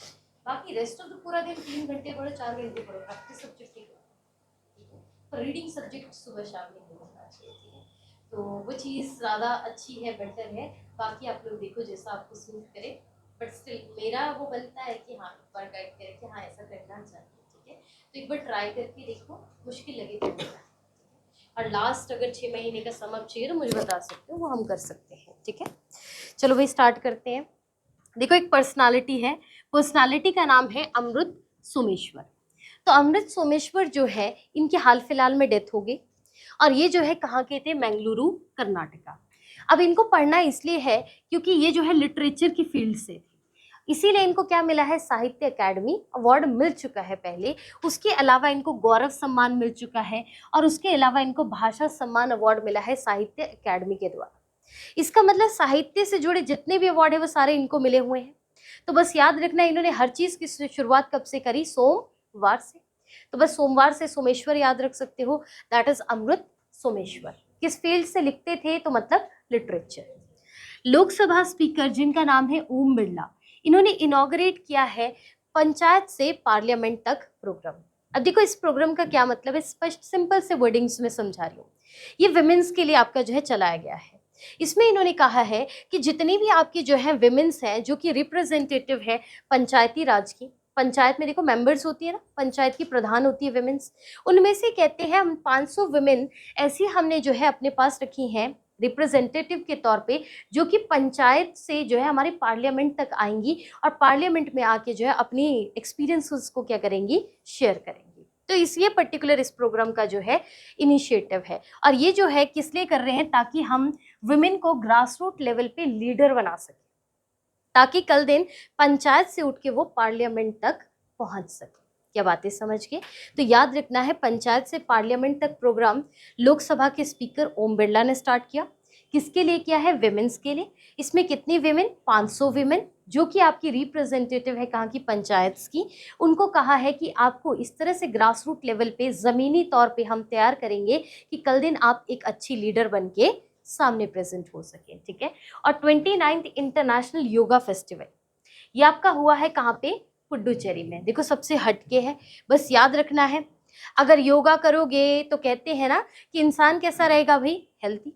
बाकी रेस्ट ऑफ द पूरा दिन 3 घंटे पढ़ो, 4 घंटे पढ़ो, प्रैक्टिस सब्जेक्ट ही करो, ठीक है। पर रीडिंग सब्जेक्ट सुबह शाम में ही होना चाहिए, ठीक है। तो वो चीज़ ज़्यादा अच्छी है, बेटर है। बाकी आप लोग देखो जैसा आपको सूट करे, बट स्टिल मेरा वो बनता है कि हाँ एक बार गाइड करें कि हाँ ऐसा करना चाहिए, ठीक है। तो एक बार ट्राई करके देखो, मुश्किल लगे तो करना। और लास्ट अगर 6 महीने का सम अप चाहिए तो मुझे बता सकते हो, वो हम कर सकते हैं, ठीक है। चलो भाई स्टार्ट करते हैं। देखो एक पर्सनालिटी है, पर्सनालिटी का नाम है अमृत सोमेश्वर। तो अमृत सोमेश्वर जो है, इनकी हाल फिलहाल में डेथ हो गई और ये जो है कहाँ के थे? मैंगलुरु, कर्नाटका। अब इनको पढ़ना इसलिए है क्योंकि ये जो है लिटरेचर की फील्ड से, इसीलिए इनको क्या मिला है? साहित्य अकादमी अवार्ड मिल चुका है पहले। उसके अलावा इनको गौरव सम्मान मिल चुका है और उसके अलावा इनको भाषा सम्मान अवार्ड मिला है साहित्य अकादमी के द्वारा। इसका मतलब साहित्य से जुड़े जितने भी अवार्ड है वो सारे इनको मिले हुए हैं। तो बस याद रखना, इन्होंने हर चीज की शुरुआत कब से करी? सोमवार से। तो बस सोमवार से सोमेश्वर याद रख सकते हो, दैट इज अमृत सोमेश्वर। किस फील्ड से लिखते थे? तो मतलब लिटरेचर। लोकसभा स्पीकर जिनका नाम है ओम बिरला, इन्होंने इनॉग्रेट किया है पंचायत से पार्लियामेंट तक प्रोग्राम। अब देखो इस प्रोग्राम का क्या मतलब है, स्पष्ट सिंपल से वर्डिंग्स में समझा रही हूँ। ये विमेंस के लिए आपका जो है चलाया गया है। इसमें इन्होंने कहा है कि जितनी भी आपकी जो है विमेंस हैं जो कि रिप्रेजेंटेटिव है पंचायती राज की, पंचायत में देखो मेंबर्स होती है ना, पंचायत की प्रधान होती है विमेंस, उनमें से कहते हैं हम 500 विमेन ऐसी हमने जो है अपने पास रखी हैं रिप्रेजेंटेटिव के तौर पे, जो कि पंचायत से जो है हमारे पार्लियामेंट तक आएंगी और पार्लियामेंट में आके जो है अपनी एक्सपीरियंसेस को क्या करेंगी? शेयर करेंगी। तो इसलिए पर्टिकुलर इस प्रोग्राम का जो है इनिशिएटिव है। और ये जो है किस लिए कर रहे हैं? ताकि हम वुमेन को ग्रास रूट लेवल पे लीडर बना सके, ताकि कल दिन पंचायत से उठ के वो पार्लियामेंट तक पहुंच सके। क्या बातें समझ गए? तो याद रखना है, पंचायत से पार्लियामेंट तक प्रोग्राम लोकसभा के स्पीकर ओम बिरला ने स्टार्ट किया। किसके लिए किया है? विमेंस के लिए। इसमें कितनी विमेन? 500 विमेन, जो कि आपकी रिप्रेजेंटेटिव है कहाँ की? पंचायत की। उनको कहा है कि आपको इस तरह से ग्रास रूट लेवल पे ज़मीनी तौर पे हम तैयार करेंगे कि कल दिन आप एक अच्छी लीडर बन के सामने प्रेजेंट हो सके, ठीक है। और 29th इंटरनेशनल योगा फेस्टिवल ये आपका हुआ है कहाँ पे? पुडुचेरी में। देखो सबसे हटके है, बस याद रखना है। अगर योगा करोगे तो कहते हैं ना कि इंसान कैसा रहेगा भाई? हेल्दी।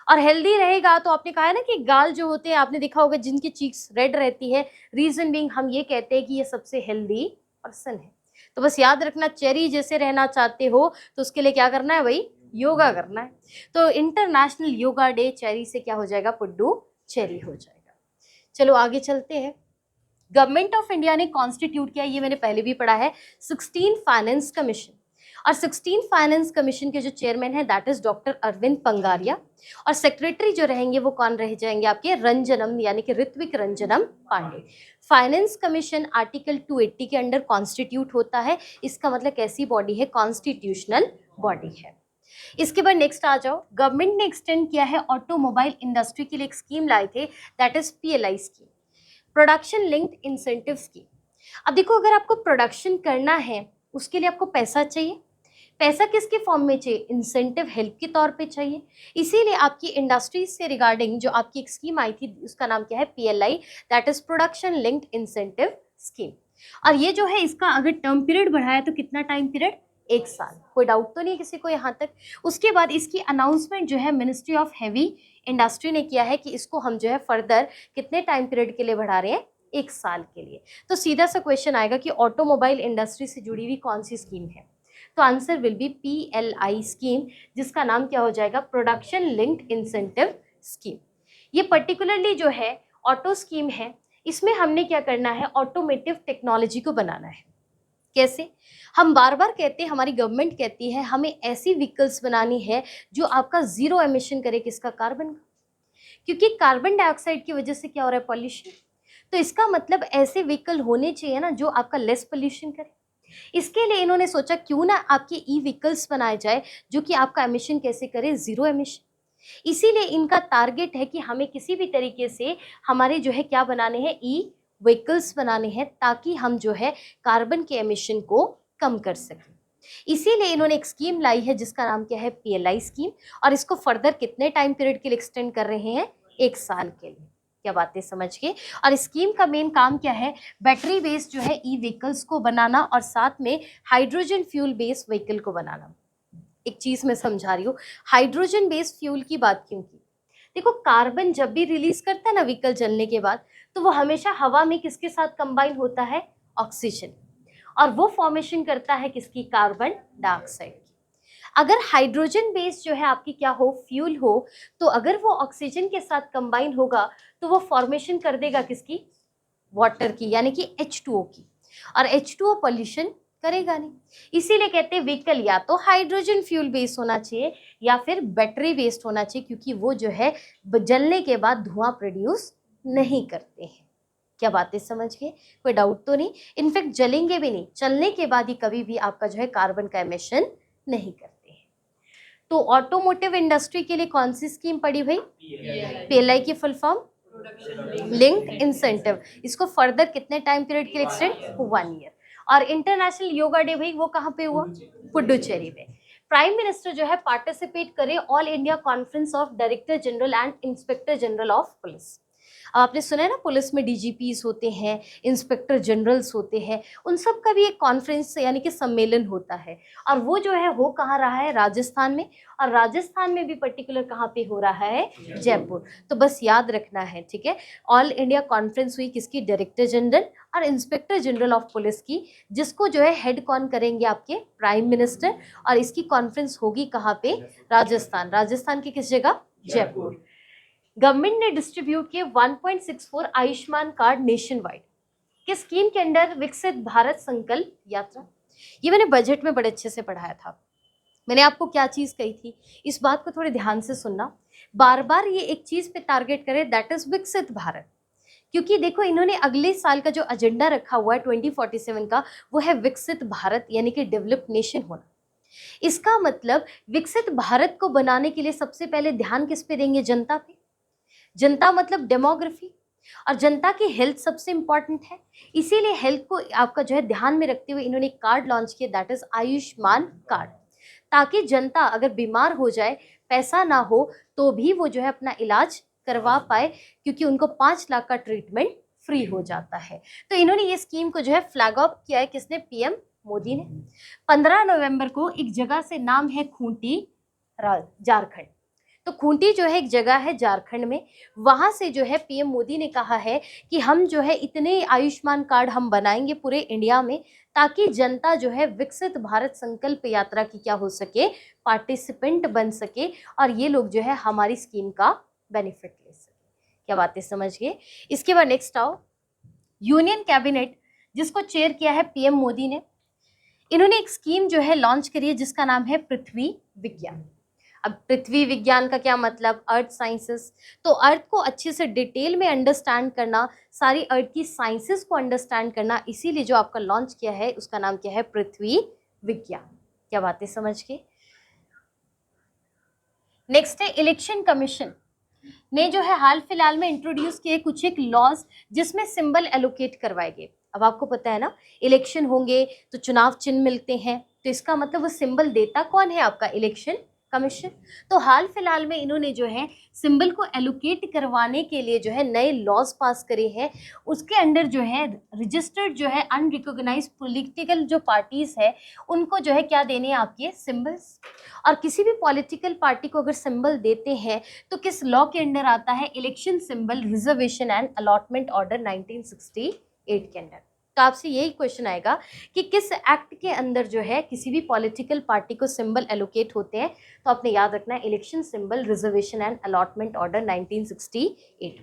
और हेल्दी रहेगा तो आपने कहा है ना कि गाल जो होते हैं, आपने देखा होगा जिनकी चीक्स रेड रहती है, रीजन बीइंग हम ये कहते हैं कि ये सबसे हेल्दी पर्सन है। तो बस याद रखना, चेरी जैसे रहना चाहते हो तो उसके लिए क्या करना है भाई? योगा करना है। तो इंटरनेशनल योगा डे चेरी से क्या हो जाएगा? पुडुचेरी हो जाएगा। चलो आगे चलते हैं। गवर्नमेंट ऑफ इंडिया ने कॉन्स्टिट्यूट किया, ये मैंने पहले भी पढ़ा है, 16 फाइनेंस कमीशन। और 16 फाइनेंस कमीशन के जो चेयरमैन है दैट इज डॉक्टर अरविंद पंगारिया। और सेक्रेटरी जो रहेंगे वो कौन रह जाएंगे? आपके रंजनम, यानी कि Ritwik Ranjanam Pandey. Finance commission article 280 के अंडर कॉन्स्टिट्यूट होता है। इसका मतलब कैसी बॉडी है? कॉन्स्टिट्यूशनल बॉडी है। इसके बाद नेक्स्ट आ जाओ, गवर्नमेंट ने एक्सटेंड किया है ऑटोमोबाइल इंडस्ट्री के लिए एक स्कीम लाए थे, that is PLI scheme, production linked incentive scheme. अब देखो अगर आपको प्रोडक्शन करना है उसके लिए आपको पैसा चाहिए। पैसा किसके फॉर्म में चाहिए? इंसेंटिव हेल्प के तौर पे चाहिए। इसीलिए आपकी इंडस्ट्रीज से रिगार्डिंग जो आपकी एक स्कीम आई थी उसका नाम क्या है? PLI, that is production linked incentive scheme. और ये जो है इसका अगर टर्म पीरियड बढ़ाया तो कितना टाइम पीरियड? 1 साल। कोई डाउट तो नहीं किसी को यहाँ तक? उसके बाद इसकी अनाउंसमेंट जो है मिनिस्ट्री ऑफ हैवी इंडस्ट्री ने किया है कि इसको हम जो है फर्दर कितने टाइम पीरियड के लिए बढ़ा रहे हैं? 1 साल के लिए। तो सीधा सा क्वेश्चन आएगा कि ऑटोमोबाइल इंडस्ट्री से जुड़ी हुई कौन सी स्कीम है, तो answer will be PLI scheme, जिसका नाम क्या हो जाएगा, प्रोडक्शन लिंक्ड इंसेंटिव स्कीम। ये पर्टिकुलरली जो है ऑटो स्कीम है, इसमें हमने क्या करना है, ऑटोमेटिव टेक्नोलॉजी को बनाना है। कैसे? हम बार बार कहते हैं, हमारी गवर्नमेंट कहती है हमें ऐसी व्हीकल्स बनानी है जो आपका जीरो एमिशन करे, किसका, कार्बन का, क्योंकि कार्बन डाइऑक्साइड की वजह से क्या हो रहा है, पॉल्यूशन। तो इसका मतलब ऐसे व्हीकल होने चाहिए ना जो आपका लेस पॉल्यूशन करे। इसके लिए इन्होंने सोचा क्यों ना आपके ई व्हीकल्स बनाए जाए जो कि आपका एमिशन कैसे करे, जीरो एमिशन। इसीलिए इनका टारगेट है कि हमें किसी भी तरीके से हमारे जो है क्या बनाने हैं, ई व्हीकल्स बनाने हैं, ताकि हम जो है कार्बन के एमिशन को कम कर सकें। इसीलिए इन्होंने एक स्कीम लाई है जिसका नाम क्या है, PLI स्कीम, और इसको फर्दर कितने टाइम पीरियड के लिए एक्सटेंड कर रहे हैं, 1 साल के लिए। क्या बातें समझ गए? और स्कीम का मेन काम क्या है, बैटरी बेस्ड जो है ई व्हीकल्स को बनाना और साथ में हाइड्रोजन फ्यूल बेस्ड व्हीकल को बनाना। एक चीज मैं समझा रही हूँ, हाइड्रोजन बेस्ड फ्यूल की बात क्यों की? देखो, कार्बन जब भी रिलीज करता है ना व्हीकल जलने के बाद, तो वो हमेशा हवा में किसके साथ कंबाइन होता है, ऑक्सीजन, और वो फॉर्मेशन करता है किसकी, कार्बन डाइऑक्साइड की। अगर हाइड्रोजन बेस जो है आपकी क्या हो, फ्यूल हो, तो अगर वो ऑक्सीजन के साथ कंबाइन होगा तो वो फॉर्मेशन कर देगा किसकी, वाटर की, यानी कि H2O की, और H2O पॉल्यूशन करेगा नहीं। इसीलिए कहते हैं व्हीकल या तो हाइड्रोजन फ्यूल बेस्ड होना चाहिए या फिर बैटरी बेस्ड होना चाहिए, क्योंकि वो जो है जलने के बाद धुआं प्रोड्यूस नहीं करते हैं। क्या बातें समझ गए? कोई डाउट तो नहीं? इनफैक्ट जलेंगे भी नहीं, चलने के बाद ही कभी भी आपका जो है कार्बन का एमिशन नहीं करते हैं। तो ऑटोमोटिव इंडस्ट्री के लिए कौन सी स्कीम पड़ी भाई, PLI की फुल फॉर्म लिंक्ड इंसेंटिव। इसको फर्दर कितने टाइम पीरियड के लिए एक्सटेंड, 1 ईयर। और इंटरनेशनल योगा डे भाई वो कहाँ पे हुआ, पुडुचेरी में। प्राइम मिनिस्टर जो है पार्टिसिपेट करे all India conference of director general and inspector general of police. अब आपने सुना है ना, पुलिस में DGPs होते हैं, इंस्पेक्टर जनरल्स होते हैं, उन सब का भी एक कॉन्फ्रेंस यानी कि सम्मेलन होता है, और वो जो है हो कहाँ रहा है, राजस्थान में, और राजस्थान में भी पर्टिकुलर कहाँ पे हो रहा है, जयपुर। तो बस याद रखना है, ठीक है। ऑल इंडिया कॉन्फ्रेंस हुई किसकी, डायरेक्टर जनरल और इंस्पेक्टर जनरल ऑफ पुलिस की, जिसको जो है हेड कौन करेंगे, आपके प्राइम मिनिस्टर, और इसकी कॉन्फ्रेंस होगी कहाँ पे, राजस्थान। राजस्थान की किस जगह, जयपुर। गवर्नमेंट ने डिस्ट्रीब्यूट किए 1.64 आयुष्मान कार्ड नेशन वाइड, किस स्कीम के अंडर, विकसित भारत संकल्प यात्रा। ये मैंने बजट में बड़े अच्छे से पढ़ाया था। मैंने आपको क्या चीज कही थी, इस बात को थोड़े ध्यान से सुनना। बार बार ये एक चीज पे टारगेट करे, दैट इज विकसित भारत, क्योंकि देखो इन्होंने अगले साल का जो एजेंडा रखा हुआ है 2047 का, वो है विकसित भारत, यानी कि डेवलप्ड नेशन होना। इसका मतलब विकसित भारत को बनाने के लिए सबसे पहले ध्यान किस पे देंगे, जनता पे। जनता मतलब डेमोग्राफी, और जनता की हेल्थ सबसे इंपॉर्टेंट है। इसीलिए हेल्थ को आपका जो है ध्यान में रखते हुए इन्होंने एक कार्ड लॉन्च किया, दैट इज आयुष्मान कार्ड, ताकि जनता अगर बीमार हो जाए, पैसा ना हो, तो भी वो जो है अपना इलाज करवा पाए, क्योंकि उनको 5 लाख का ट्रीटमेंट फ्री हो जाता है। तो इन्होंने ये स्कीम को जो है फ्लैग ऑफ किया है, किसने, PM मोदी ने। 15 नवंबर को एक जगह से नाम है खूंटी, झारखंड। तो खूंटी जो है एक जगह है झारखंड में, वहां से जो है PM मोदी ने कहा है कि हम जो है इतने आयुष्मान कार्ड हम बनाएंगे पूरे इंडिया में, ताकि जनता जो है विकसित भारत संकल्प यात्रा की क्या हो सके, पार्टिसिपेंट बन सके, और ये लोग जो है हमारी स्कीम का बेनिफिट ले सके। क्या बातें समझ गए? इसके बाद नेक्स्ट आओ, यूनियन कैबिनेट, जिसको चेयर किया है PM मोदी ने। इन्होंने एक स्कीम जो है लॉन्च करी है जिसका नाम है पृथ्वी विज्ञान। अब पृथ्वी विज्ञान का क्या मतलब, अर्थ साइंसेस। तो अर्थ को अच्छे से डिटेल में अंडरस्टैंड करना, सारी अर्थ की साइंसेस को अंडरस्टैंड करना, इसीलिए जो आपका लॉन्च किया है उसका नाम क्या है, पृथ्वी विज्ञान। क्या बातें समझ के? नेक्स्ट है इलेक्शन कमीशन ने जो है हाल फिलहाल में इंट्रोड्यूस किए कुछ एक लॉज, जिसमें सिंबल एलोकेट करवाए गए। अब आपको पता है ना, इलेक्शन होंगे तो चुनाव चिन्ह मिलते हैं, तो इसका मतलब वो सिंबल देता कौन है, आपका इलेक्शन कमीशन। तो हाल फिलहाल में इन्होंने जो है सिंबल को एलोकेट करवाने के लिए जो है नए लॉज पास करे हैं। उसके अंडर जो है रजिस्टर्ड जो है अनरिकॉग्नाइज्ड पॉलिटिकल जो पार्टीज है उनको जो है क्या देने हैं आपके सिंबल्स। और किसी भी पॉलिटिकल पार्टी को अगर सिंबल देते हैं तो किस लॉ के अंडर आता है, election symbol reservation and allotment order 1968 के अंडर। तो आपसे यही क्वेश्चन आएगा कि किस एक्ट के अंदर जो है किसी भी पॉलिटिकल पार्टी को सिंबल एलोकेट होते हैं। तो आपने याद रखना है election symbol reservation and allotment order 1968।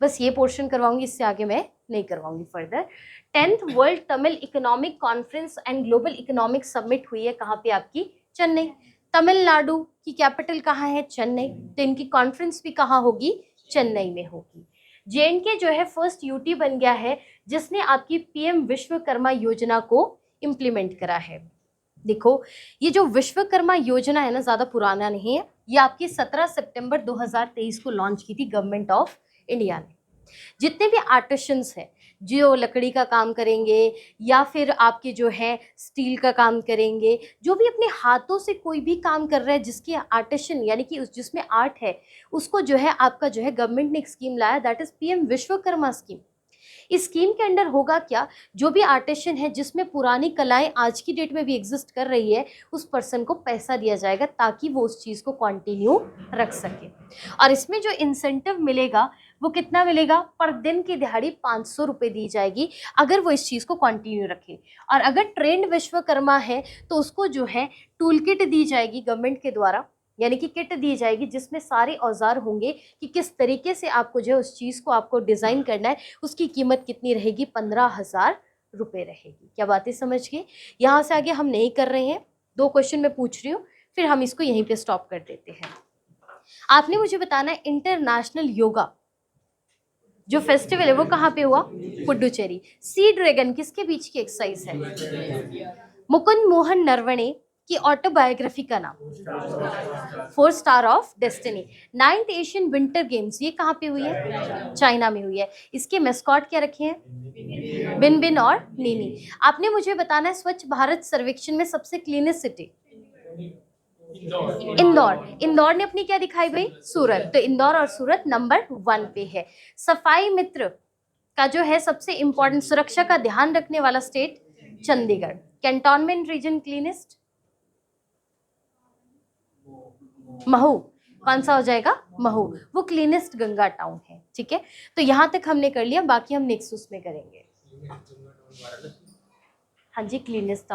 बस ये पोर्शन करवाऊंगी, इससे आगे मैं नहीं करवाऊंगी further. 10th world Tamil economic conference and global economic summit हुई है कहाँ पे आपकी, चेन्नई। तमिलनाडु की कैपिटल कहाँ है, चेन्नई। तो इनकी कॉन्फ्रेंस भी कहाँ होगी, चेन्नई में होगी। J&K जो है फर्स्ट यूटी बन गया है जिसने आपकी पीएम विश्वकर्मा योजना को इम्प्लीमेंट करा है। देखो ये जो विश्वकर्मा योजना है ना, ज़्यादा पुराना नहीं है, ये आपकी 17 सितंबर 2023 को लॉन्च की थी गवर्नमेंट ऑफ इंडिया ने। जितने भी आर्टिशंस हैं जो लकड़ी का काम करेंगे या फिर आपके जो है स्टील का काम करेंगे, जो भी अपने हाथों से कोई भी काम कर रहा है जिसकी आर्टिशन यानी कि उस जिसमें आर्ट है, उसको जो है आपका जो है गवर्नमेंट ने एक स्कीम लाया, that is PM Vishwakarma scheme. इस स्कीम के अंडर होगा क्या, जो भी आर्टिशन है जिसमें पुरानी कलाएं आज की डेट में भी एग्जिस्ट कर रही है, उस पर्सन को पैसा दिया जाएगा ताकि वो उस चीज़ को कंटिन्यू रख सके। और इसमें जो इंसेंटिव मिलेगा वो कितना मिलेगा, पर दिन की दिहाड़ी 500 रुपये दी जाएगी अगर वो इस चीज़ को कंटिन्यू रखे। और अगर ट्रेंड विश्वकर्मा है तो उसको जो है टूल किट दी जाएगी गवर्नमेंट के द्वारा, यानी कि किट दी जाएगी जिसमें सारे औजार होंगे कि किस तरीके से आपको जो है उस चीज़ को आपको डिज़ाइन करना है। उसकी कीमत कितनी रहेगी, 15,000 रुपये रहेगी। क्या बातें समझ गए। यहाँ से आगे हम नहीं कर रहे हैं, 2 क्वेश्चन मैं पूछ रही हूँ, फिर हम इसको यहीं पे स्टॉप कर देते हैं। आपने मुझे बताना है इंटरनेशनल योगा जो फेस्टिवल है वो कहाँ पे हुआ, पुडुचेरी। सी ड्रैगन किसके बीच की एक्सरसाइज है, मुकुंद मोहन नरवणे की ऑटोबायोग्राफी का नाम, 4 star of destiny. 9th Asian winter games ये कहाँ पे हुई है, चाइना में हुई है। इसके मेस्कॉट क्या रखे हैं, बिन बिन और नीनी। आपने मुझे बताना है स्वच्छ भारत सर्वेक्षण में सबसे क्लीनेस्ट सिटी, इंदौर। इंदौर ने अपनी क्या दिखाई भाई, सूरत। तो इंदौर और सूरत नंबर 1 पे है। सफाई मित्र का जो है सबसे इंपॉर्टेंट सुरक्षा का ध्यान रखने वाला state, Chandigarh. Cantonment region cleanest, Mhow. कौन सा हो जाएगा, महू। वो क्लीनेस्ट गंगा टाउन है। ठीक है, तो यहां तक हमने कर लिया, बाकी हम नेक्स्ट उसमें करेंगे। हाँ जी, क्लीनेस्ट टाउन।